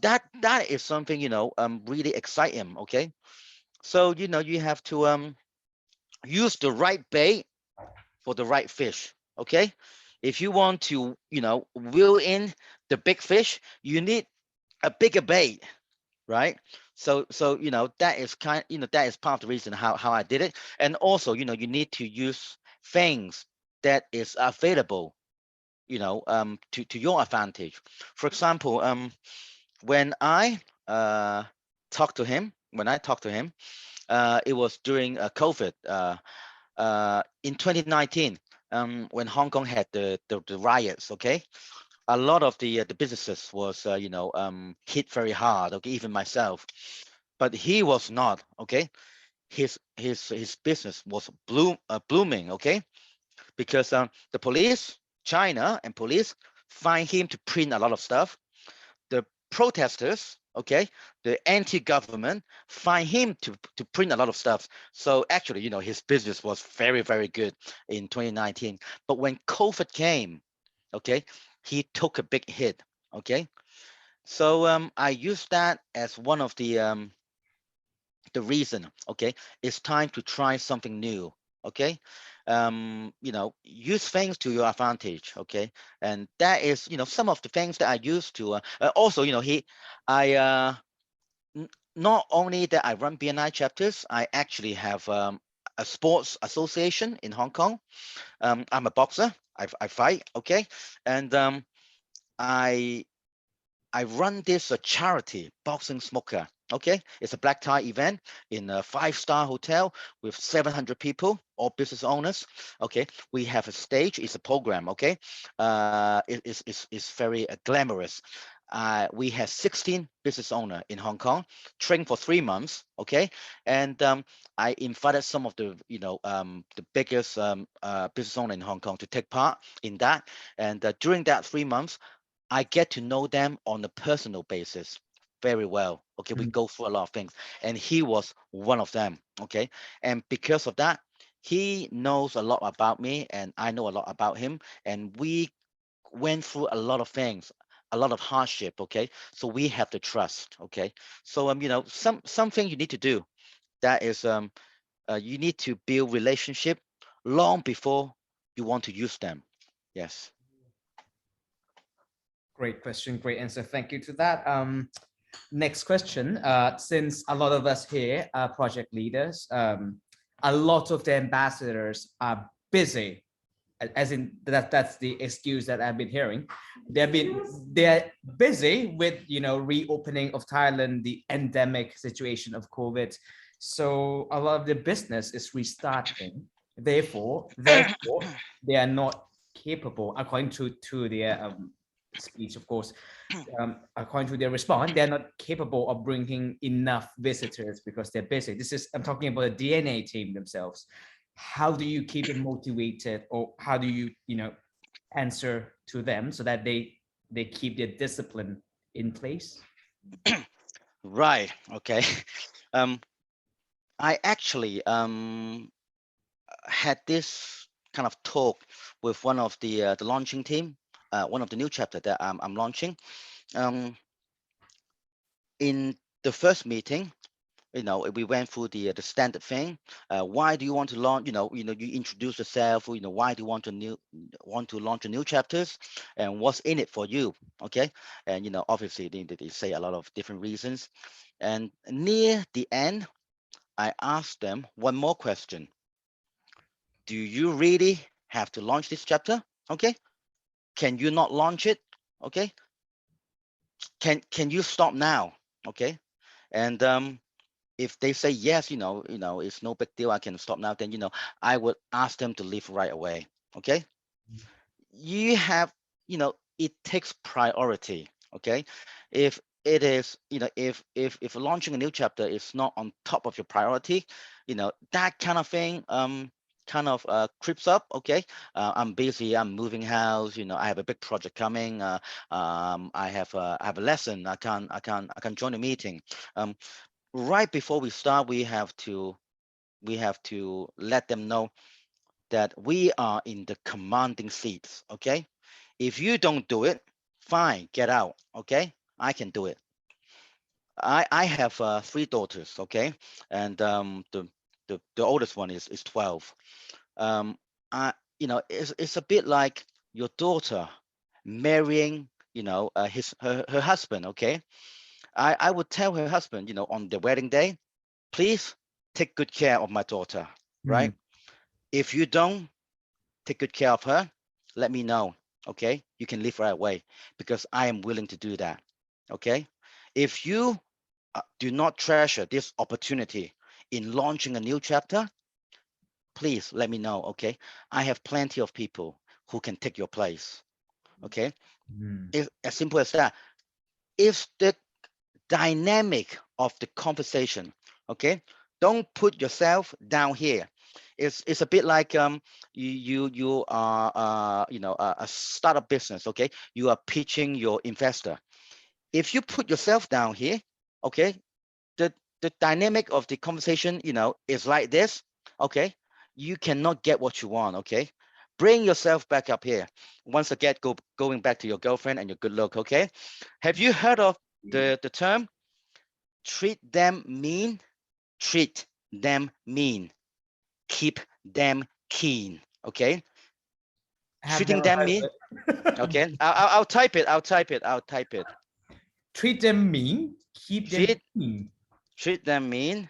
Speaker 2: That is something, really excite him, okay? So, you have to use the right bait for the right fish. Okay. If you want to, reel in the big fish, you need a bigger bait, right? So that is that is part of the reason how I did it. And also, you need to use things that is available, to your advantage. For example, when I talked to him, it was during COVID. In 2019, when Hong Kong had the riots, okay, a lot of the businesses was hit very hard. Okay, even myself, but he was not. Okay, his business was blooming. Okay, because the police, China and police, find him to print a lot of stuff. The protesters, okay, the anti-government, find him to print a lot of stuff. So actually, his business was very, very good in 2019. But when COVID came, okay, he took a big hit. Okay, so I used that as one of the reason. Okay, it's time to try something new. Okay, use things to your advantage. Okay, and that is some of the things that I used to also I not only that I run BNI chapters, I actually have a sports association in Hong Kong. I'm a boxer. I fight. Okay, and I I run this charity boxing smoker. Okay, it's a black tie event in a 5-star hotel with 700 people, all business owners. Okay, we have a stage. It's a program. Okay, it's very glamorous. we had 16 business owner in Hong Kong, trained for 3 months. Okay, and I invited some of the the biggest business owner in Hong Kong to take part in that. And during that 3 months, I get to know them on a personal basis very well. Okay, we go through a lot of things, and he was one of them. Okay, and because of that, he knows a lot about me, and I know a lot about him, and we went through a lot of things, a lot of hardship. Okay, so we have the trust. Okay, so something you need to do, that is you need to build relationship long before you want to use them. Yes.
Speaker 4: Great question, great answer. Thank you to that. Next question. Since a lot of us here are project leaders, a lot of the ambassadors are busy, as in that's the excuse that I've been hearing. They're busy with reopening of Thailand, the endemic situation of COVID. So a lot of the business is restarting. Therefore, they are not capable, according to their speech, of course. According to their response, they're not capable of bringing enough visitors because they're busy. I'm talking about the DNA team themselves. How do you keep them motivated, or how do you answer to them so that they keep their discipline in place?
Speaker 2: Right. Okay. I actually had this kind of talk with one of the launching team, one of the new chapter that I'm launching. In the first meeting, we went through the standard thing. Why do you want to launch? You introduce yourself. Why do you want to launch a new chapters, and what's in it for you? Okay, and obviously they say a lot of different reasons. And near the end, I asked them one more question. Do you really have to launch this chapter? Okay, can you not launch it? Okay, can you stop now? Okay, and if they say yes, it's no big deal, I can stop now, then I would ask them to leave right away. Okay, you have, it takes priority. Okay, if it is, if launching a new chapter is not on top of your priority, that kind of thing kind of creeps up. Okay, I'm busy, I'm moving house, I have a big project coming, I have a lesson, I can't join the meeting. Right before we start, we have to let them know that we are in the commanding seats. Okay, if you don't do it, fine, get out. Okay, I can do it. I have 3 daughters. Okay, and the oldest one is 12. I it's a bit like your daughter marrying her husband. Okay, I would tell her husband, on the wedding day, please take good care of my daughter, right? If you don't take good care of her, let me know. Okay, you can leave right away, because I am willing to do that. Okay, if you do not treasure this opportunity in launching a new chapter, please let me know. Okay, I have plenty of people who can take your place. Okay, it's as simple as that. If the dynamic of the conversation, okay, don't put yourself down here. It's a bit like you are a startup business. Okay, you are pitching your investor. If you put yourself down here, okay, the dynamic of the conversation is like this. Okay, you cannot get what you want. Okay, bring yourself back up here. Once again, going back to your girlfriend and your good look. Okay, have you heard of the term treat them mean? Treat them mean. Keep them keen. Okay, treating them mean. Okay, I'll type it. I'll type it.
Speaker 4: Treat them mean, keep them keen.
Speaker 2: Treat them mean,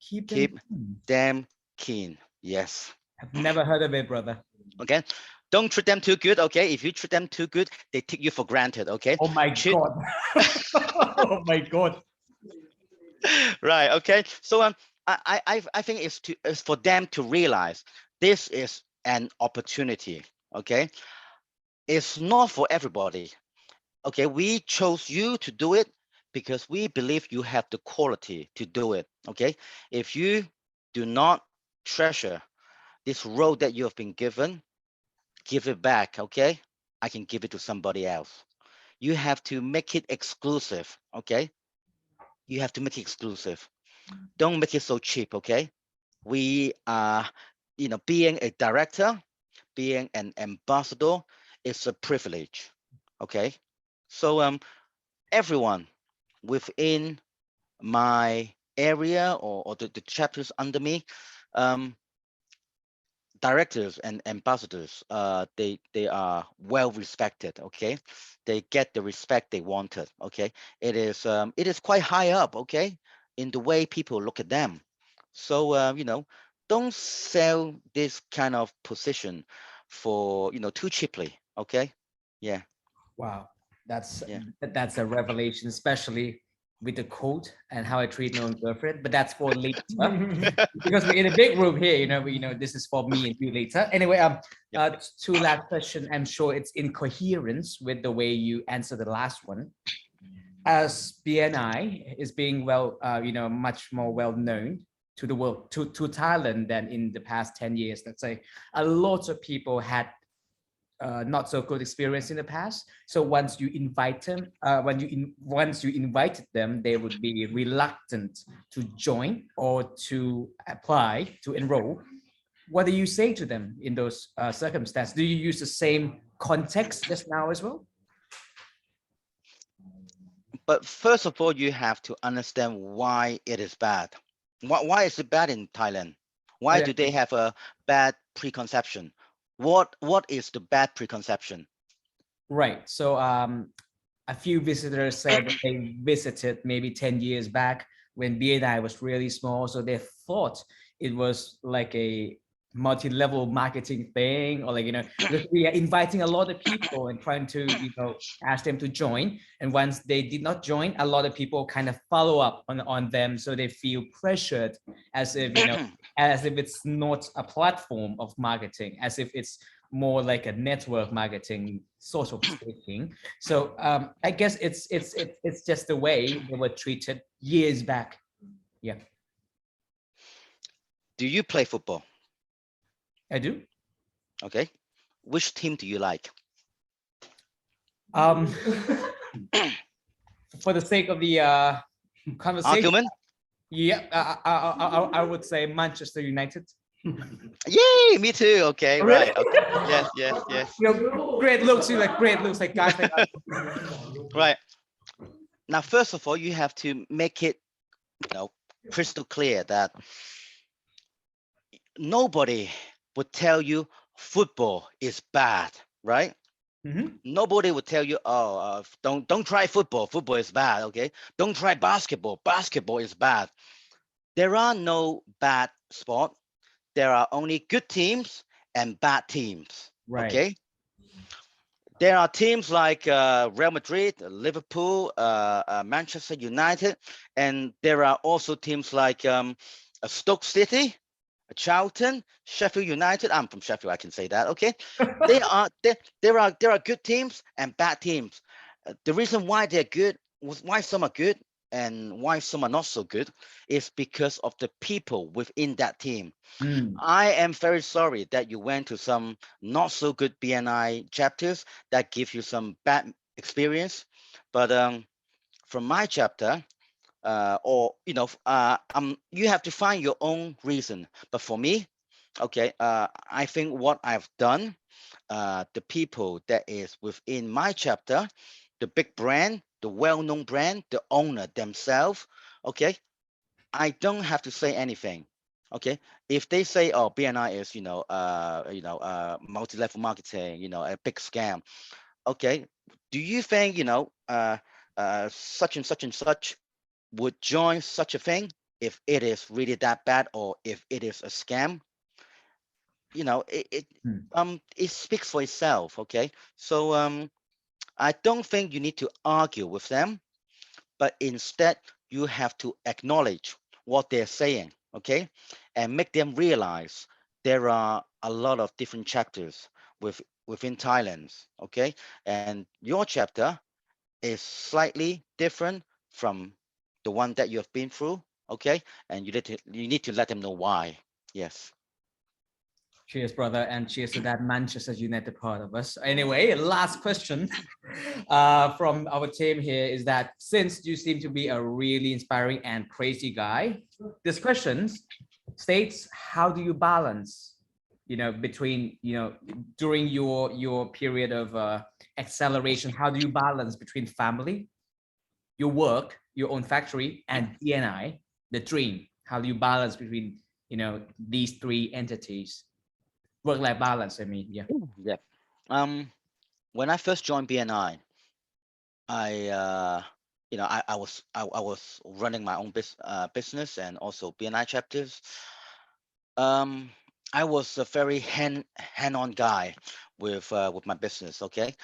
Speaker 4: Keep
Speaker 2: them keen. Yes.
Speaker 4: I've never heard of it, brother.
Speaker 2: Okay, don't treat them too good. Okay, if you treat them too good, they take you for granted. Okay.
Speaker 4: Oh my god. Oh my god.
Speaker 2: Right. Okay, so I think it's for them to realize this is an opportunity. Okay, it's not for everybody. Okay, we chose you to do it because we believe you have the quality to do it. Okay, if you do not treasure this role that you have been given, give it back. Okay, I can give it to somebody else. You have to make it exclusive. Okay, you have to make it exclusive. Don't make it so cheap. Okay, we are, being a director, being an ambassador is a privilege. Okay, so everyone within my area, or the chapters under me, um, directors and ambassadors, they are well respected. Okay, they get the respect they wanted. Okay, it is quite high up. Okay, in the way people look at them. So don't sell this kind of position for too cheaply. Okay, yeah,
Speaker 4: Wow, that's
Speaker 2: yeah.
Speaker 4: that's a revelation, especially with the quote and how I treat my own girlfriend. But that's for later, because we're in a big room here. This is for me and you later. Anyway, two last question. I'm sure it's in coherence with the way you answer the last one. As BNI is being much more well known to the world, to Thailand than in the past 10 years. Let's say a lot of people had not so good experience in the past. So once you invite them, once you invited them, they would be reluctant to join or to apply to enroll. What do you say to them in those circumstances? Do you use the same context just now as well?
Speaker 2: But first of all, you have to understand why it is bad. Why is it bad in Thailand? Why
Speaker 4: Yeah.
Speaker 2: do they have a bad preconception? What is the bad preconception?
Speaker 4: Right. So a few visitors said that they visited maybe 10 years back when BNI was really small. So they thought it was like a multi-level marketing thing, or because we are inviting a lot of people and trying to, ask them to join. And once they did not join, a lot of people kind of follow up on them. So they feel pressured as if, as if it's not a platform of marketing, as if it's more like a network marketing, sort of speaking. So I guess it's just the way they were treated years back. Yeah,
Speaker 2: Do you play football?
Speaker 4: I do.
Speaker 2: Okay. Which team do you like?
Speaker 4: For the sake of the conversation,
Speaker 2: Argument?
Speaker 4: yeah, I would say Manchester United.
Speaker 2: Yay, me too. Okay,
Speaker 4: Oh,
Speaker 2: right.
Speaker 4: really?
Speaker 2: Okay. Yes, yes, yes.
Speaker 4: Great looks, like guys like us.
Speaker 2: Right. Now, first of all, you have to make it, crystal clear that nobody would tell you football is bad, right?
Speaker 4: Mhm.
Speaker 2: Nobody would tell you, oh, don't try football. Football is bad. Okay, don't try basketball. Basketball is bad. There are no bad sport. There are only good teams and bad teams.
Speaker 4: Right.
Speaker 2: Okay. There are teams like Real Madrid, Liverpool, Manchester United, and there are also teams like Stoke City, Charlton, Sheffield United. I'm from Sheffield, I can say that. Okay, there are good teams and bad teams. The reason why they're good, why some are good and why some are not so good, is because of the people within that team.
Speaker 4: Mm.
Speaker 2: I am very sorry that you went to some not so good BNI chapters that give you some bad experience, but from my chapter, you have to find your own reason. But for me, okay, I think what I've done, the people that is within my chapter, the big brand, the well-known brand, the owner themselves, okay, I don't have to say anything. Okay, if they say, "Oh, BNI is multi-level marketing, a big scam," okay, do you think such and such would join such a thing if it is really that bad, or if it is a scam? It speaks for itself. Okay, so I don't think you need to argue with them, but instead you have to acknowledge what they're saying, okay, and make them realize there are a lot of different chapters within Thailand, okay, and your chapter is slightly different from the one that you have been through, okay? And you need to let them know why. Yes.
Speaker 4: Cheers, brother, and cheers to that Manchester United part of us. Anyway, last question from our team here is that since you seem to be a really inspiring and crazy guy, this question states, how do you balance, between, during your period of acceleration, how do you balance between family, your work, your own factory, and BNI, the dream? How do you balance between, these three entities? Work-life balance, I mean, yeah.
Speaker 2: Yeah. When I first joined BNI, I was running my own business and also BNI chapters. I was a very hand-on guy with my business. Okay.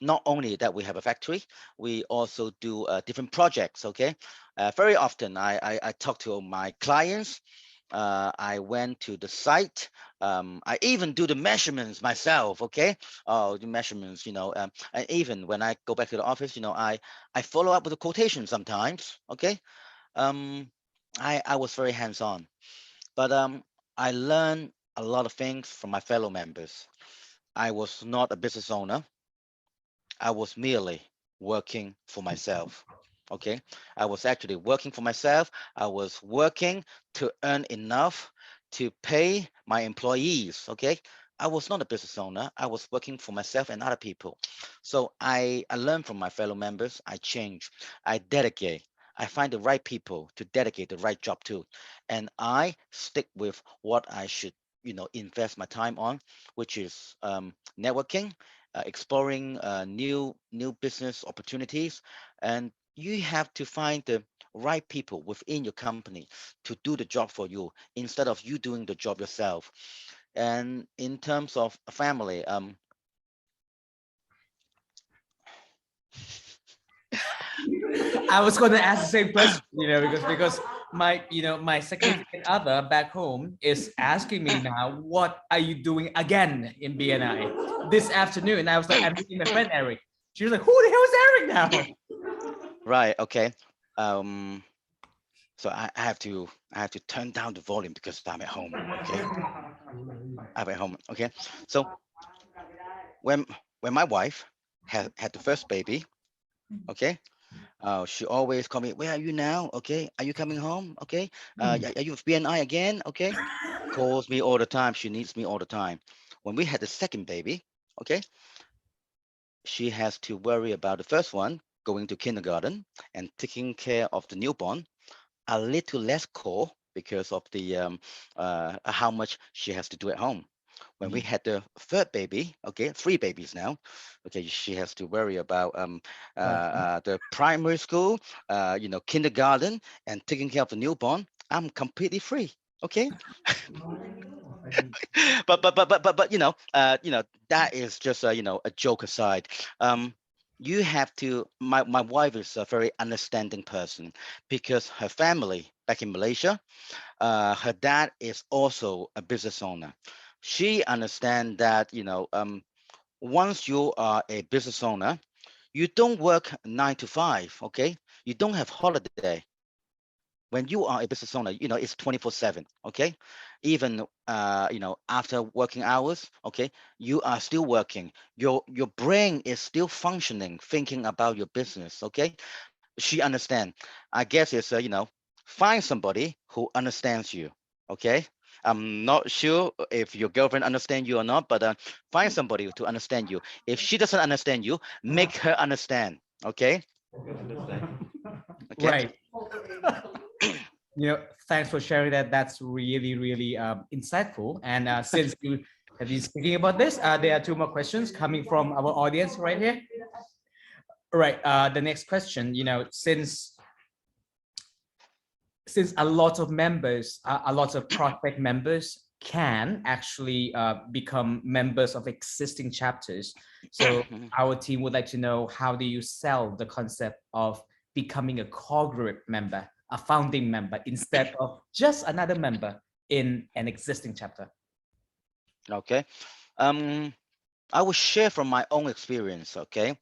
Speaker 2: Not only that we have a factory, we also do different projects. Okay. Very often I talk to my clients. I went to the site. I even do the measurements myself. Okay. Oh, the measurements. And even when I go back to the office, I follow up with a quotation sometimes. Okay. I was very hands-on, but I learned a lot of things from my fellow members. I was not a business owner. I was merely working for myself. Okay. I was actually working for myself. I was working to earn enough to pay my employees. Okay. I was not a business owner. I was working for myself and other people. So I learned from my fellow members. I change. I dedicate. I find the right people to dedicate the right job to. And I stick with what I should, invest my time on, which is networking, exploring new business opportunities, and you have to find the right people within your company to do the job for you instead of you doing the job yourself. And in terms of family,
Speaker 4: I was going to ask the same question, because my significant other back home is asking me now, what are you doing again in BNI this afternoon? And I was like, I'm meeting my friend Eric. She was like, who the hell is Eric now?
Speaker 2: right, okay. So I have to turn down the volume because I'm at home. Okay, I'm at home. Okay, so when my wife had the first baby, okay, she always call me, where are you now? Okay, are you coming home? Okay, are you with BNI again? Okay, calls me all the time. She needs me all the time. When we had the second baby, okay, she has to worry about the first one going to kindergarten and taking care of the newborn. A little less call because of the how much she has to do at home. When we had the third baby, okay, three babies now, okay, she has to worry about the primary school, kindergarten, and taking care of the newborn. I'm completely free. Okay. But that is just a joke aside. You have to. My wife is a very understanding person because her family back in Malaysia, her dad is also a business owner. She understands that once you are a business owner, you don't work 9 to 5. Okay, you don't have holiday. When you are a business owner, it's 24/7. Okay, even after working hours, okay, you are still working. Your brain is still functioning, thinking about your business. Okay, she understand. I guess it's find somebody who understands you. Okay, I'm not sure if your girlfriend understand you or not, but find somebody to understand you. If she doesn't understand you, make her understand. Okay. Okay.
Speaker 4: Right. Thanks for sharing that. That's really, really insightful. And since you have been speaking about this, there are two more questions coming from our audience right here. Right. The next question, since a lot of members, a lot of prospect members can actually become members of existing chapters. So our team would like to know, how do you sell the concept of becoming a core group member, a founding member, instead of just another member in an existing chapter?
Speaker 2: Okay. I will share from my own experience. Okay.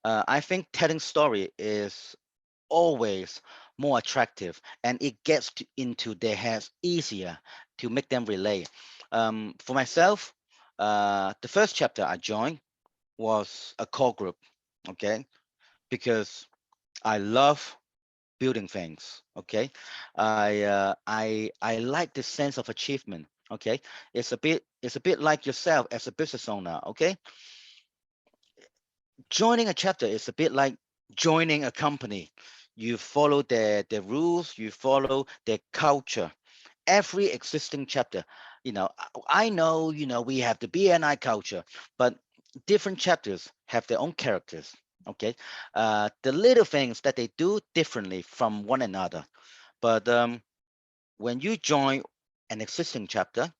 Speaker 2: I think telling story is always more attractive, and it gets into their heads easier to make them relate. For myself, the first chapter I joined was a core group, okay, because I love building things. Okay, I like the sense of achievement. Okay, it's a bit like yourself as a business owner. Okay, joining a chapter is a bit like joining a company. You follow their rules, you follow their culture. Every existing chapter, I know, we have the BNI culture, but different chapters have their own characters. Okay, the little things that they do differently from one another. But when you join an existing chapter,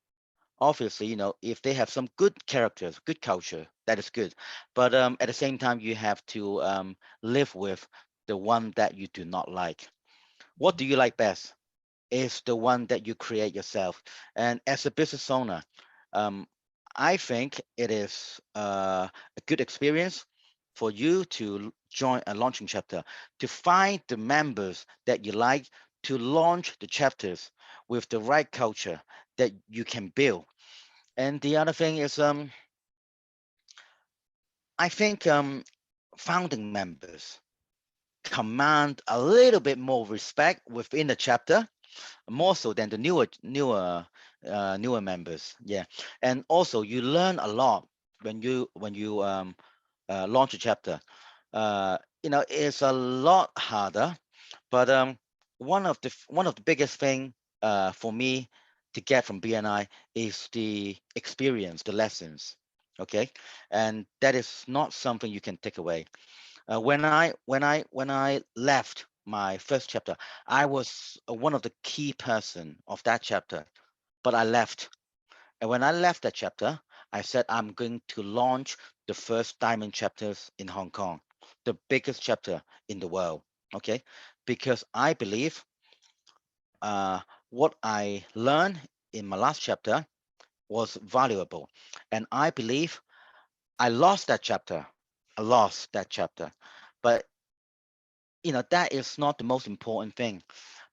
Speaker 2: obviously, if they have some good characters, good culture, that is good. But at the same time, you have to live with the one that you do not like. What do you like best? Is the one that you create yourself. And as a business owner, um, I think it is a good experience for you to join a launching chapter, to find the members that you like, to launch the chapters with the right culture that you can build. And the other thing is, I think founding members command a little bit more respect within the chapter, more so than the newer members. Yeah, and also you learn a lot when you launch a chapter. It's a lot harder, but one of the biggest thing for me to get from BNI is the experience, the lessons. Okay, and that is not something you can take away. When I left my first chapter, I was one of the key person of that chapter, but I left. And when I left that chapter, I said I'm going to launch the first diamond chapters in Hong Kong, the biggest chapter in the world. Okay, because I believe uh, what I learned in my last chapter was valuable, and I believe I lost that chapter. I lost that chapter, but that is not the most important thing.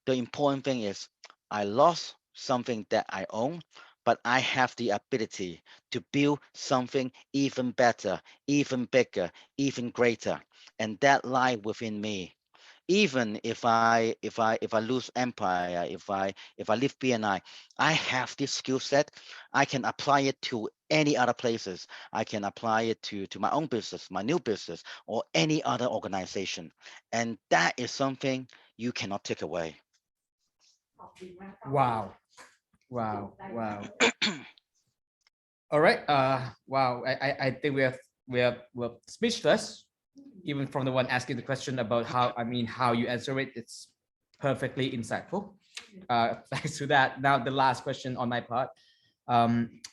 Speaker 2: The important thing is I lost something that I own, but I have the ability to build something even better, even bigger, even greater, and that lie within me. Even if I lose empire, if I leave BNI, I have this skill set. I can apply it to any other places. I can apply it to my own business, my new business, or any other organization, and that is something you cannot take away.
Speaker 4: Wow. Wow. Wow. All right. Wow. I think we're speechless, even from the one asking the question about how you answer it. It's perfectly insightful. Thanks to that. Now the last question on my part.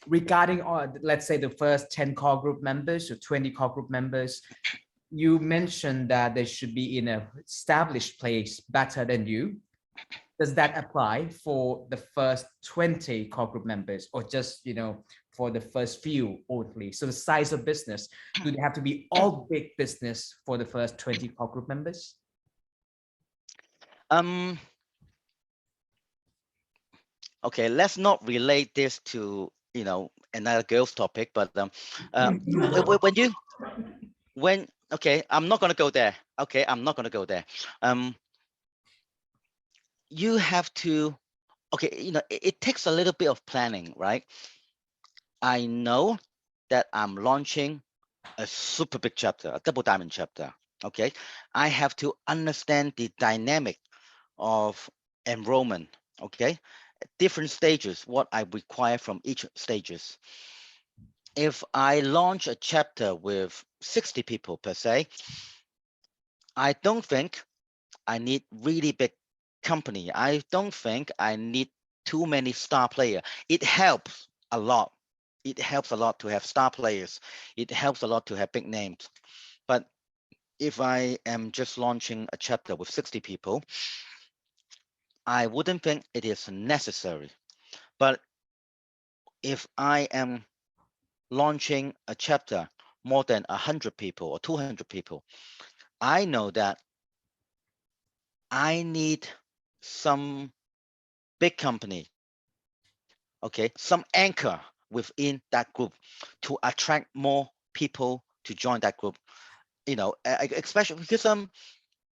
Speaker 4: Regarding let's say the first 10 core group members or 20 core group members, you mentioned that they should be in a established place better than you. Does that apply for the first 20 core group members, or just for the first few only? So the size of business, do they have to be all big business for the first 20 core group members?
Speaker 2: um okay, let's not relate this to another girl's topic, but when you when okay, I'm not going to go there. Okay, I'm not going to go there. um you have to, okay, it takes a little bit of planning, right? I know that I'm launching a super big chapter, a double diamond chapter. Okay, I have to understand the dynamic of enrollment. Okay, different stages, what I require from each stages. If I launch a chapter with 60 people per se, I don't think I need really big company. I don't think I need too many star player. It helps a lot. It helps a lot to have star players. It helps a lot to have big names. But if I am just launching a chapter with 60 people, I wouldn't think it is necessary. But if I am launching a chapter more than 100 people or 200 people, I know that I need some big company, okay, some anchor within that group to attract more people to join that group. Especially because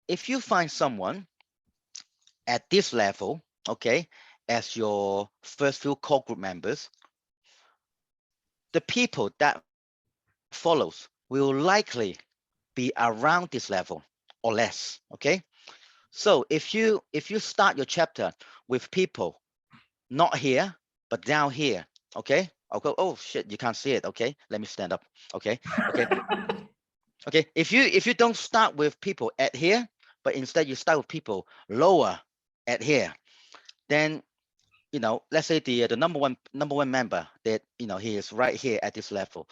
Speaker 2: if you find someone at this level, okay, as your first few core group members, the people that follows will likely be around this level or less. Okay, so if you start your chapter with people not here but down here, okay, I'll go, oh shit, you can't see it. Okay, let me stand up. Okay, okay. Okay, if you don't start with people at here, but instead you start with people lower at here, then let's say the number one member that he is right here at this level.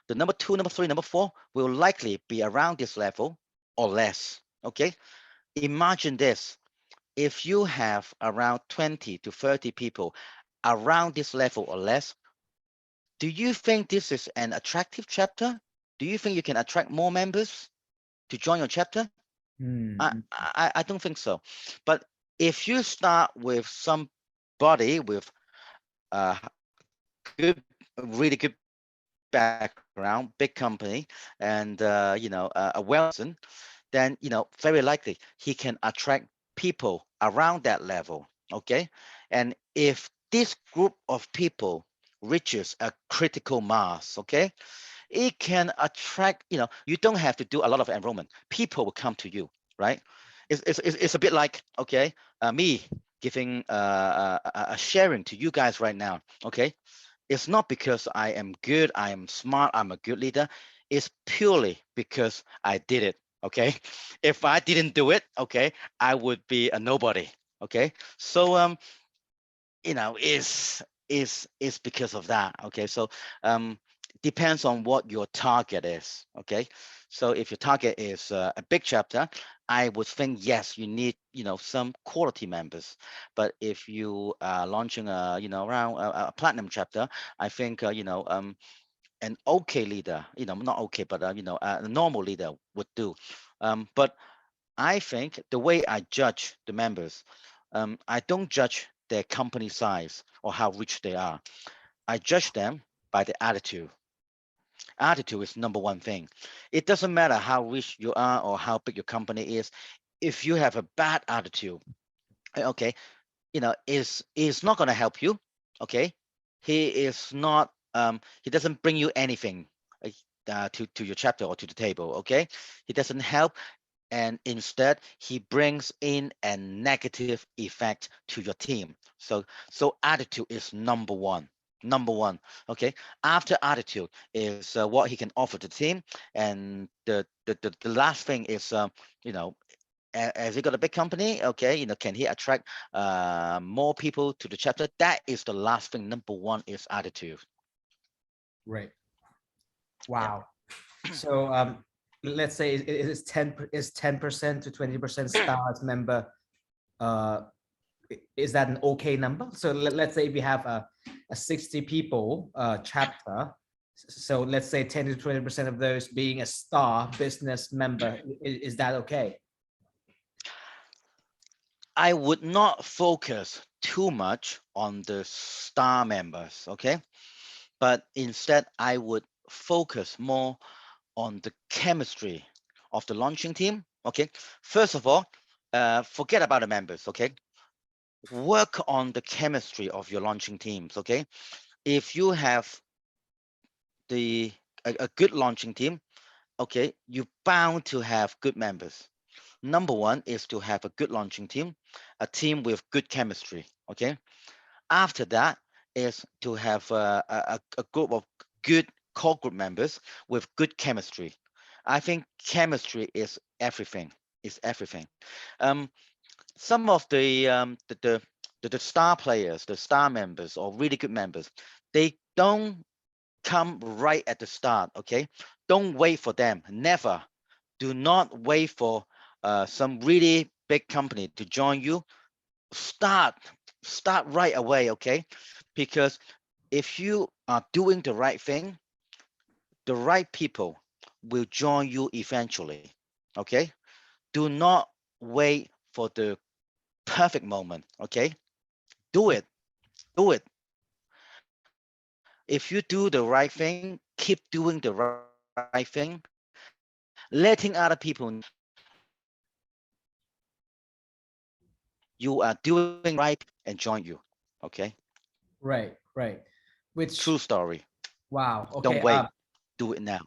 Speaker 2: The number 2, number 3, number 4 will likely be around this level or less. Okay, imagine this: if you have around 20 to 30 people around this level or less, do you think this is an attractive chapter? Do you think you can attract more members to join your chapter? I don't think so. But if you start with somebody with a good, really good background, big company, and a well-person, then very likely he can attract people around that level. Okay, and if this group of people reaches a critical mass, okay, it can attract, you don't have to do a lot of enrollment. People will come to you, right? It's a bit like, okay, me giving a sharing to you guys right now, okay? It's not because I am good, I am smart, I'm a good leader. It's purely because I did it, okay? If I didn't do it, okay, I would be a nobody, okay? So is because of that. Okay, so depends on what your target is. Okay, so if your target is a big chapter, I would think yes, you need some quality members. But if you are launching around a platinum chapter, I think an okay leader, not okay, but a normal leader would do. But I think the way I judge the members, I don't judge their company size or how rich they are. I judge them by the attitude. Attitude is number one thing. It doesn't matter how rich you are or how big your company is. If you have a bad attitude, okay, is not going to help you. Okay, he is not. He doesn't bring you anything to your chapter or to the table. Okay, he doesn't help, and instead he brings in a negative effect to your team. So attitude is number one. Okay, after attitude is what he can offer to the team, and the last thing is has he got a big company? Okay, can he attract more people to the chapter? That is the last thing. Number one is attitude.
Speaker 4: Right. Wow. So let's say it's 10% to 20% stars member. Is that an okay number? So let's say we have a 60 people chapter. So let's say 10 to 20% of those being a star business member. Is that okay?
Speaker 2: I would not focus too much on the star members, okay? But instead, I would focus more on the chemistry of the launching team, okay? First of all, forget about the members, okay? Work on the chemistry of your launching teams, okay? If you have a good launching team, okay, you're bound to have good members. Number one is to have a good launching team, a team with good chemistry. Okay. After that is to have a group of good core group members with good chemistry. I think chemistry is everything. Is everything. Um, some of the star players, the star members, or really good members, they don't come right at the start. Okay, don't wait for them. Never. Do not wait for some really big company to join you. Start start right away. Okay, because if you are doing the right thing, the right people will join you eventually. Okay, do not wait for the perfect moment. Okay, do it, do it. If you do the right thing, keep doing the right thing, letting other people know you are doing right and join you. Okay,
Speaker 4: Right, right. Which,
Speaker 2: true story.
Speaker 4: wow.
Speaker 2: Don't
Speaker 4: Okay.
Speaker 2: wait, do it now.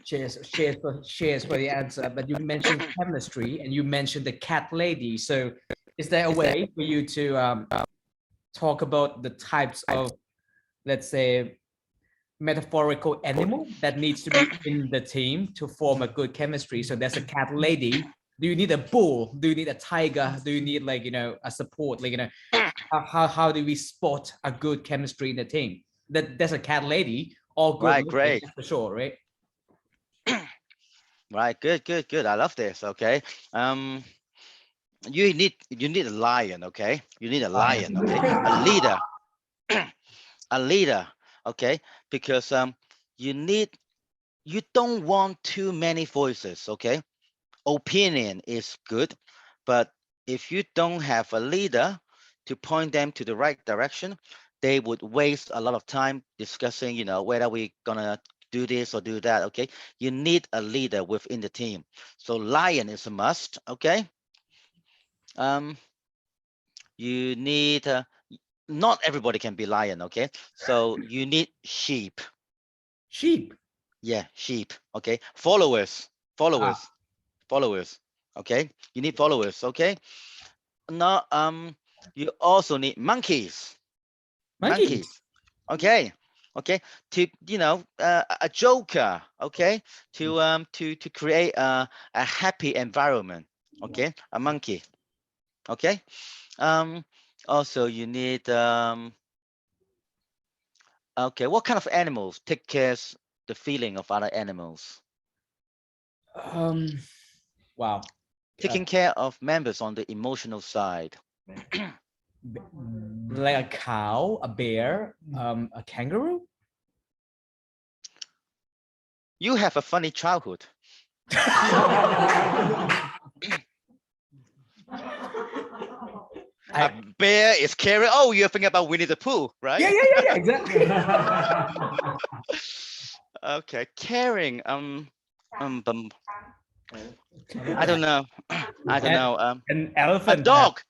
Speaker 4: Cheers for the answer. But you mentioned chemistry and you mentioned the cat lady. So, is there a way for you to talk about the types of, let's say, metaphorical animal that needs to be in the team to form a good chemistry? So there's a cat lady. Do you need a bull? Do you need a tiger? Do you need, like, a support? Like, how do we spot a good chemistry in the team? That there's a cat lady, all good
Speaker 2: Right,
Speaker 4: looking,
Speaker 2: great.
Speaker 4: that's for sure, right?
Speaker 2: Right, good, good, good. I love this. Okay. Um, you need a lion. Okay, you need a lion. Okay, a leader, a leader. Okay, because you need you don't want too many voices. Okay, opinion is good, but if you don't have a leader to point them to the right direction, they would waste a lot of time discussing, whether we gonna do this or do that. Okay, you need a leader within the team. So lion is a must. Okay, um, you need not everybody can be lion. Okay, so you need sheep.
Speaker 4: Sheep.
Speaker 2: Yeah, sheep. Okay, followers,
Speaker 4: Ah,
Speaker 2: followers, followers. Okay, you need followers. Okay. No, you also need monkeys.
Speaker 4: monkeys.
Speaker 2: Monkeys. Okay. Okay. To a joker. Okay. To create a happy environment. Okay. A monkey. Okay. Um. Also, you need Okay. What kind of animals take cares the feeling of other animals?
Speaker 4: Um, wow.
Speaker 2: Taking care of members on the emotional side.
Speaker 4: Like a cow, a bear, a kangaroo.
Speaker 2: You have a funny childhood. A bear is carrying. Oh, you're thinking about Winnie the Pooh, right?
Speaker 4: Yeah, exactly.
Speaker 2: Okay, carrying. I don't know. I don't know.
Speaker 4: An
Speaker 2: A
Speaker 4: elephant.
Speaker 2: dog.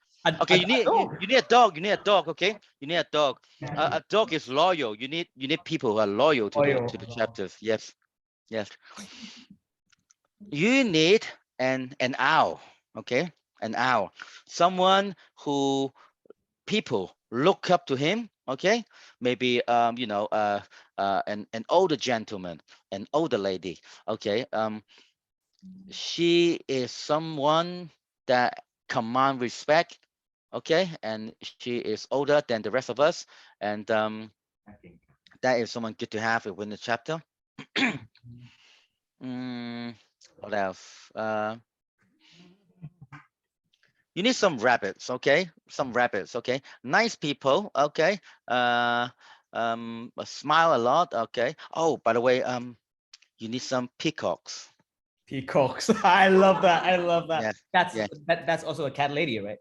Speaker 2: Okay,
Speaker 4: A dog.
Speaker 2: you need a dog. You need a dog. Okay, you need a dog. A dog is loyal. You need people who are loyal to the chapters. Yes, yes. You need an owl. Okay, an owl. Someone who people look up to him. Okay, maybe an older gentleman, an older lady. Okay, she is someone that command respect. Okay, and she is older than the rest of us, and that is someone good to have within the chapter. Mm, what else? You need some rabbits. Okay, some rabbits. Okay, nice people. Okay, smile a lot. Okay. Oh, by the way, you need some peacocks.
Speaker 4: Peacocks. I love that. I love that.
Speaker 2: Yes,
Speaker 4: That's
Speaker 2: yeah.
Speaker 4: that's also a cat lady, right?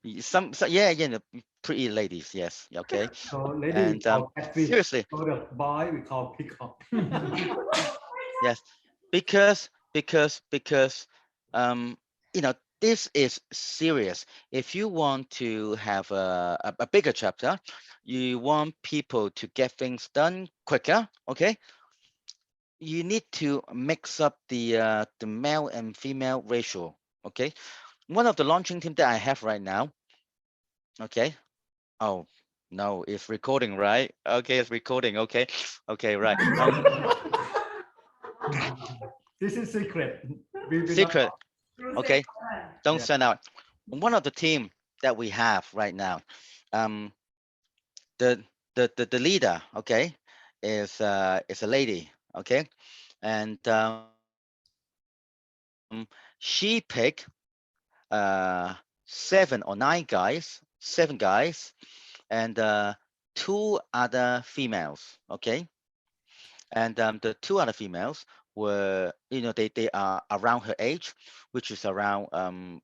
Speaker 2: Yeah, the pretty ladies. Yes. Okay.
Speaker 5: So lady we
Speaker 2: And
Speaker 5: call catfish.
Speaker 2: seriously,
Speaker 5: So the boy we call peacock.
Speaker 2: yes, because this is serious. If you want to have a bigger chapter, you want people to get things done quicker. Okay, you need to mix up the male and female ratio. Okay, one of the launching team that I have right now. Okay. Oh no, it's recording, right? Okay, it's recording. Okay, okay, right.
Speaker 5: This is secret. We will not
Speaker 2: Secret.
Speaker 5: talk.
Speaker 2: Okay, don't
Speaker 5: Yeah.
Speaker 2: send out. One of the team that we have right now, um, the the leader, okay, is a lady, okay, and she picked 7 or 9 guys, and 2 other females, okay, And the two other females were, they are around her age, which is around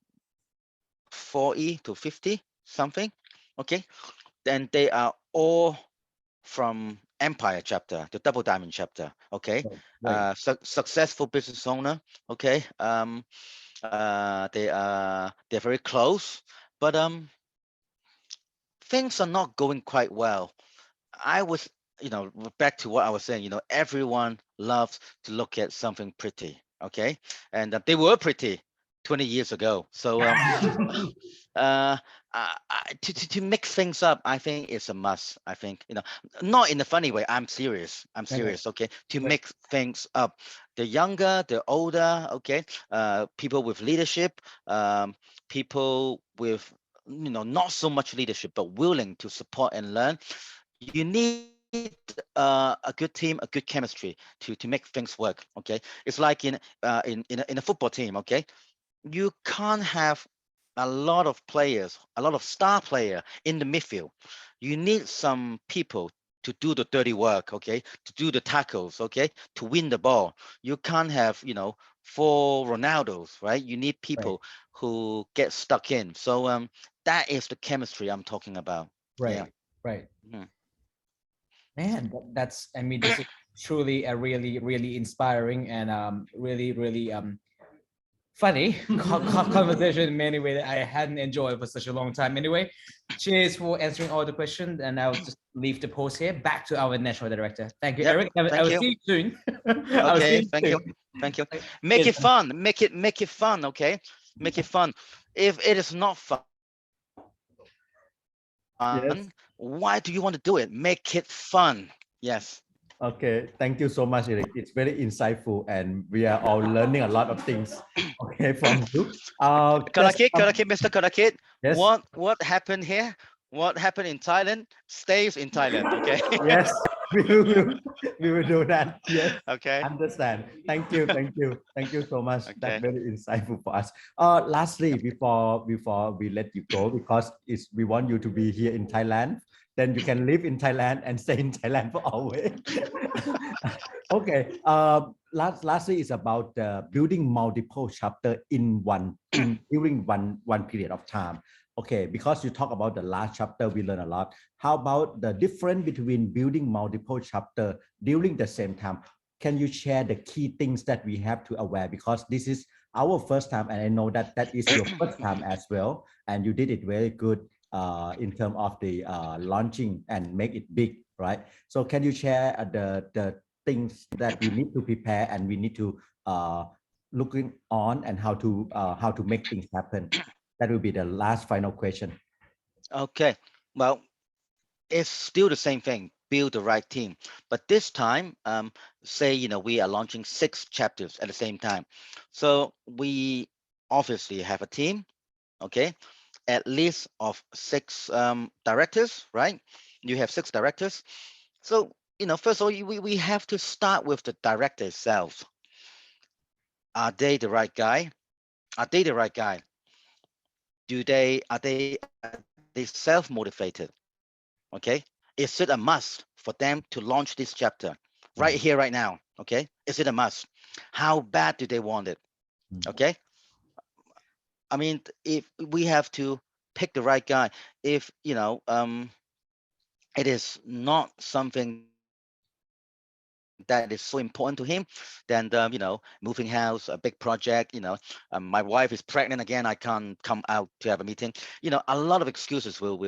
Speaker 2: 40 to 50 something. Okay, then they are all from Empire chapter, the Double Diamond chapter. Okay,
Speaker 1: Right.
Speaker 2: successful business owner. Okay, they're very close, but things are not going quite well. I was, back to what I was saying, everyone loves to look at something pretty, okay? And they were pretty 20 years ago. So uh, to mix things up, I think it's a must. I think, not in a funny way. I'm serious. I'm
Speaker 1: Right, right.
Speaker 2: serious, okay? To
Speaker 1: Right.
Speaker 2: mix things up. The younger, the older, okay? People with leadership, people with, not so much leadership, but willing to support and learn. You need a good team, a good chemistry to make things work. Okay, it's like in a football team. Okay, you can't have a lot of players, a lot of star player in the midfield. You need some people to do the dirty work. Okay, to do the tackles. Okay, to win the ball. You can't have four Ronaldos, right? You need
Speaker 1: Right.
Speaker 2: people who get stuck in. So that is the chemistry I'm talking about. Yeah.
Speaker 1: Right. Right.
Speaker 2: Mhm.
Speaker 4: Man, that's, I mean, this is truly a really, really inspiring and really, really funny conversation in many ways that I hadn't enjoyed for such a long time. Anyway, cheers for answering all the questions, and I'll just leave the post here. Back to our national director. Thank you,
Speaker 2: Yep.
Speaker 4: Eric. I
Speaker 2: Thank
Speaker 4: will
Speaker 2: you.
Speaker 4: see you soon. I will see
Speaker 2: Okay.
Speaker 4: you
Speaker 2: Thank you.
Speaker 4: soon.
Speaker 2: Thank you. Make it fun. Make it fun. Okay. Make it fun. If it is not fun,
Speaker 1: Yes.
Speaker 2: why do you want to do it? Make it fun. Yes.
Speaker 1: Okay. Thank you so much, Eric. It's very insightful, and we are all learning a lot of things. Okay, from you. Just
Speaker 2: Karakit, Mr. Karakit,
Speaker 1: yes.
Speaker 2: what happened here? What happened in Thailand stays in Thailand. Okay.
Speaker 1: Yes. We will do that. Yes.
Speaker 2: Okay.
Speaker 1: Understand. Thank you. Thank you. Thank you so much. That's
Speaker 2: Okay.
Speaker 1: very insightful for us. Lastly, before we let you go, because we want you to be here in Thailand, then you can live in Thailand and stay in Thailand for always. Okay. Lastly is about building multiple chapter in during one period of time. Okay, because you talk about the last chapter, we learn a lot. How about the difference between building multiple chapter during the same time? Can you share the key things that we have to aware? Because this is our first time, and I know that is your first time as well, and you did it very good in terms of the launching and make it big, right? So can you share the things that we need to prepare and we need to looking on and how to make things happen? That will be the last final question.
Speaker 2: Okay. Well, it's still the same thing. Build the right team. But this time, say, we are launching 6 chapters at the same time. So we obviously have a team, okay, at least of 6 directors, right? You have 6 directors. So, first of all, we have to start with the director itself. Are they the right guy? Are they the right guy? Are they self-motivated? Okay. Is it a must for them to launch this chapter right here, right now? Okay. Is it a must? How bad do they want it? Okay. I mean, if we have to pick the right guy, if it is not something that is so important to him, then moving house, a big project, my wife is pregnant again, I can't come out to have a meeting. A lot of excuses will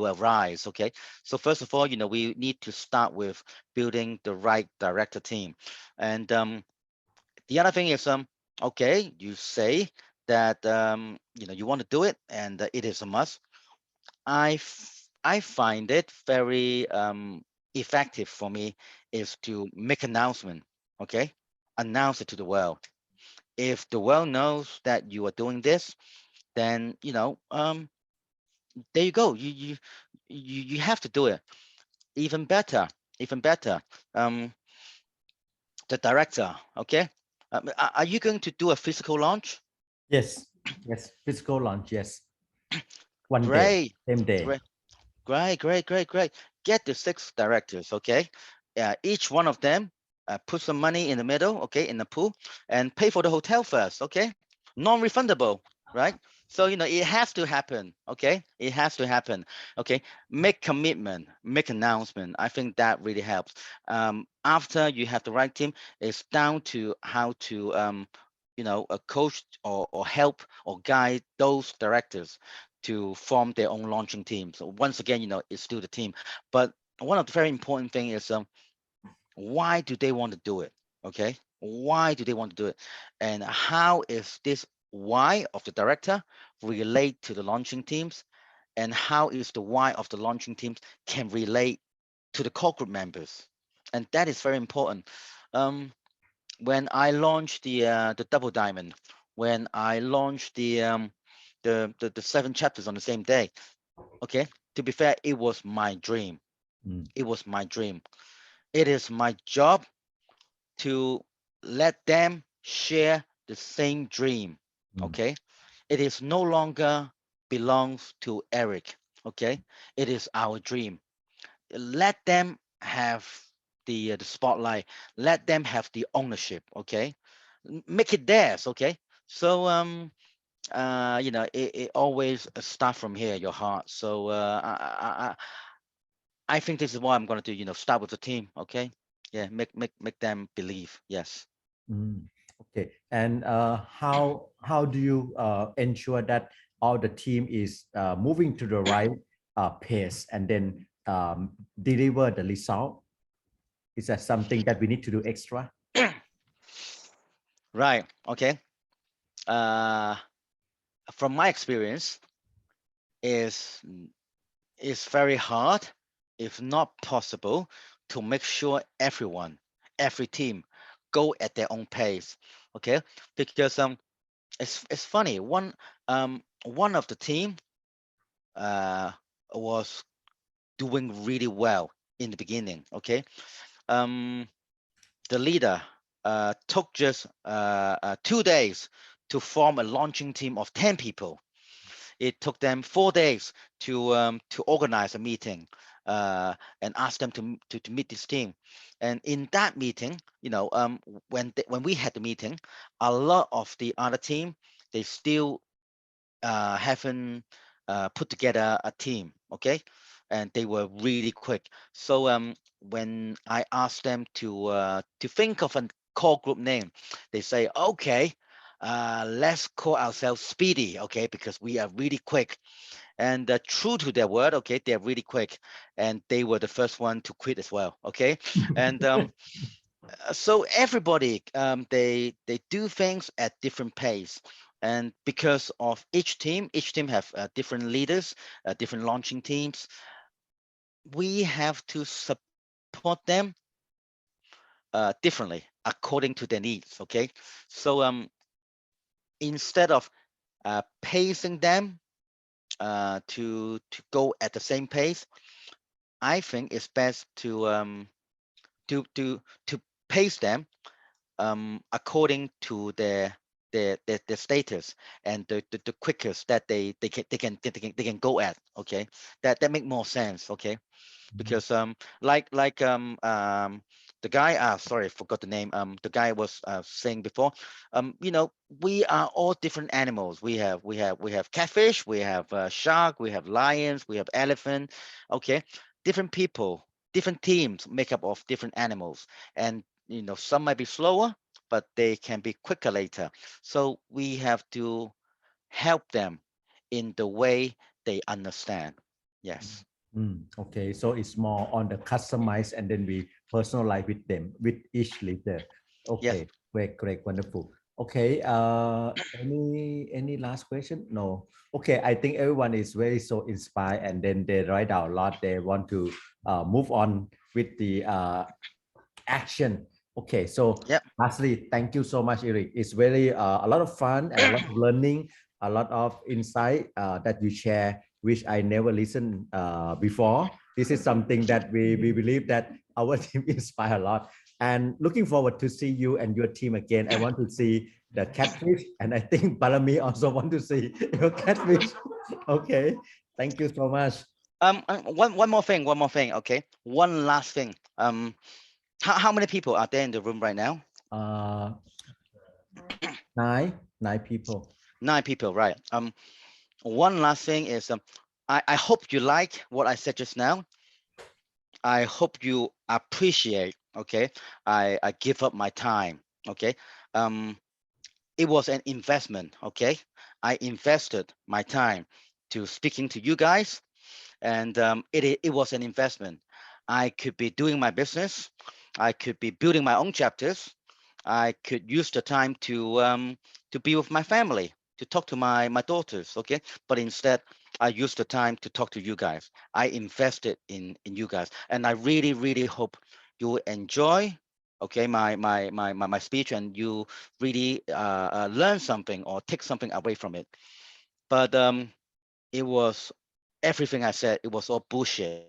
Speaker 2: arise. Okay, so first of all, we need to start with building the right director team. And the other thing is, okay, you say that you want to do it, and it is a must. I find it very effective for me is to make announcement. Okay, announce it to the world. If the world knows that you are doing this, then there you go. You have to do it. Even better, even better. Um, the director. Okay, are you going to do a physical launch?
Speaker 1: Yes, yes, physical launch. Yes, one day,
Speaker 2: Great,
Speaker 1: same day.
Speaker 2: great. Great, great, great, great. Get the 6 directors, okay? Each one of them put some money in the middle, okay, in the pool, and pay for the hotel first, okay, non-refundable, right? So it has to happen, okay, it has to happen, okay. Make commitment, make announcement. I think that really helps. After you have the right team, it's down to how to coach or help or guide those directors to form their own launching team. So once again, it's still the team. But one of the very important thing is why do they want to do it? Okay, why do they want to do it? And how is this why of the director relate to the launching teams? And how is the why of the launching teams can relate to the core group members? And that is very important. When I launched the Double Diamond, when I launched the 7 chapters on the same day, okay, to be fair, it was my dream.
Speaker 1: Mm.
Speaker 2: It was my dream. It is my job to let them share the same dream.
Speaker 1: Mm.
Speaker 2: Okay, it is no longer belongs to Eric. Okay, it is our dream. Let them have the spotlight. Let them have the ownership. Okay, make it theirs. Okay, so it always start from here, your heart. So I think this is what I'm gonna do. Start with the team. Okay, yeah, make them believe. Yes.
Speaker 1: Mm. Okay, and how do you ensure that all the team is moving to the right pace and then deliver the result? Is that something that we need to do extra?
Speaker 2: Right. Okay. Uh, from my experience, is it's very hard, if not possible, to make sure every team, go at their own pace. Okay, because it's funny. One of the team uh was doing really well in the beginning. Okay, um, the leader took just 2 days to form a launching team of 10 people. It took them 4 days to organize a meeting and ask them to meet this team. And in that meeting, when we had the meeting, a lot of the other team, they still haven't put together a team. Okay, and they were really quick. So when I asked them to think of a core group name, they say, okay, let's call ourselves Speedy. Okay, because we are really quick. And true to their word, okay, they're really quick, and they were the first one to quit as well. Okay, and so everybody, they do things at different pace, and because of each team have different leaders, different launching teams. We have to support them differently according to their needs. Okay, so instead of pacing them to go at the same pace, I think it's best to pace them according to their status, and the quickest that they can go at. Okay, that make more sense. Okay, because the guy, sorry, I forgot the name, the guy was saying before, we are all different animals. We have catfish, we have shark, we have lions, we have elephant. Okay, different people, different teams make up of different animals, and some might be slower, but they can be quicker later. So we have to help them in the way they understand. Yes.
Speaker 1: Okay, so it's more on the customize and then we personalize with them, with each leader. Okay, great, wonderful. Okay, any last question? No. Okay, I think everyone is very so inspired and then they write out a lot. They want to move on with the action. Okay, so
Speaker 2: Yep.
Speaker 1: lastly, thank you so much, Eric. It's very a lot of fun and a lot of learning, a lot of insight that you share, which I never listened before. This is something that we believe that our team inspire a lot. And looking forward to see you and your team again. I want to see the catfish, and I think Balami also want to see your catfish. Okay, thank you so much.
Speaker 2: One more thing. Okay, one last thing. How many people are there in the room right now?
Speaker 1: Uh, nine people.
Speaker 2: 9 people, right? One last thing is, I hope you like what I said just now. I hope you appreciate. Okay, I give up my time. Okay, it was an investment. Okay, I invested my time to speaking to you guys, and it was an investment. I could be doing my business. I could be building my own chapters. I could use the time to be with my family, to talk to my daughters. Okay, but instead I used the time to talk to you guys. I invested in you guys, and I really hope you enjoy. Okay, my speech, and you really learn something or take something away from it. But it was everything I said. It was all bullshit.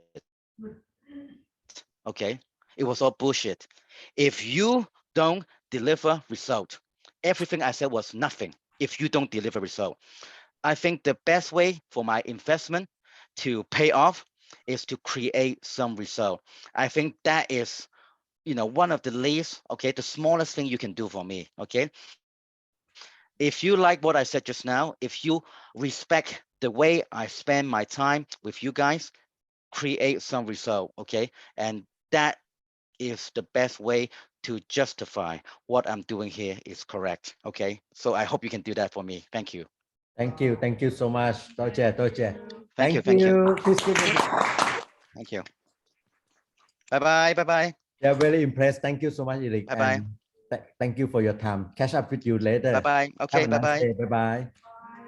Speaker 2: Okay, it was all bullshit. If you don't deliver result, everything I said was nothing. If you don't deliver result, I think the best way for my investment to pay off is to create some result. I think that is, one of the least, okay, the smallest thing you can do for me. Okay, if you like what I said just now, if you respect the way I spend my time with you guys, create some result. Okay, and that is the best way to justify what I'm doing here is correct. Okay, so I hope you can do that for me. Thank you.
Speaker 1: Thank you so much. Toche.
Speaker 2: Thank you.
Speaker 1: Please give me.
Speaker 2: Thank you. Bye bye.
Speaker 1: Yeah, very impressed. Thank you so much, Eric.
Speaker 2: Bye bye.
Speaker 1: And thank you for your time. Catch up with you later.
Speaker 2: Bye bye.
Speaker 1: Have
Speaker 2: Okay,
Speaker 1: a
Speaker 2: bye
Speaker 1: nice
Speaker 2: bye.
Speaker 1: day. Bye bye.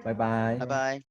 Speaker 1: Bye bye.
Speaker 2: Bye bye.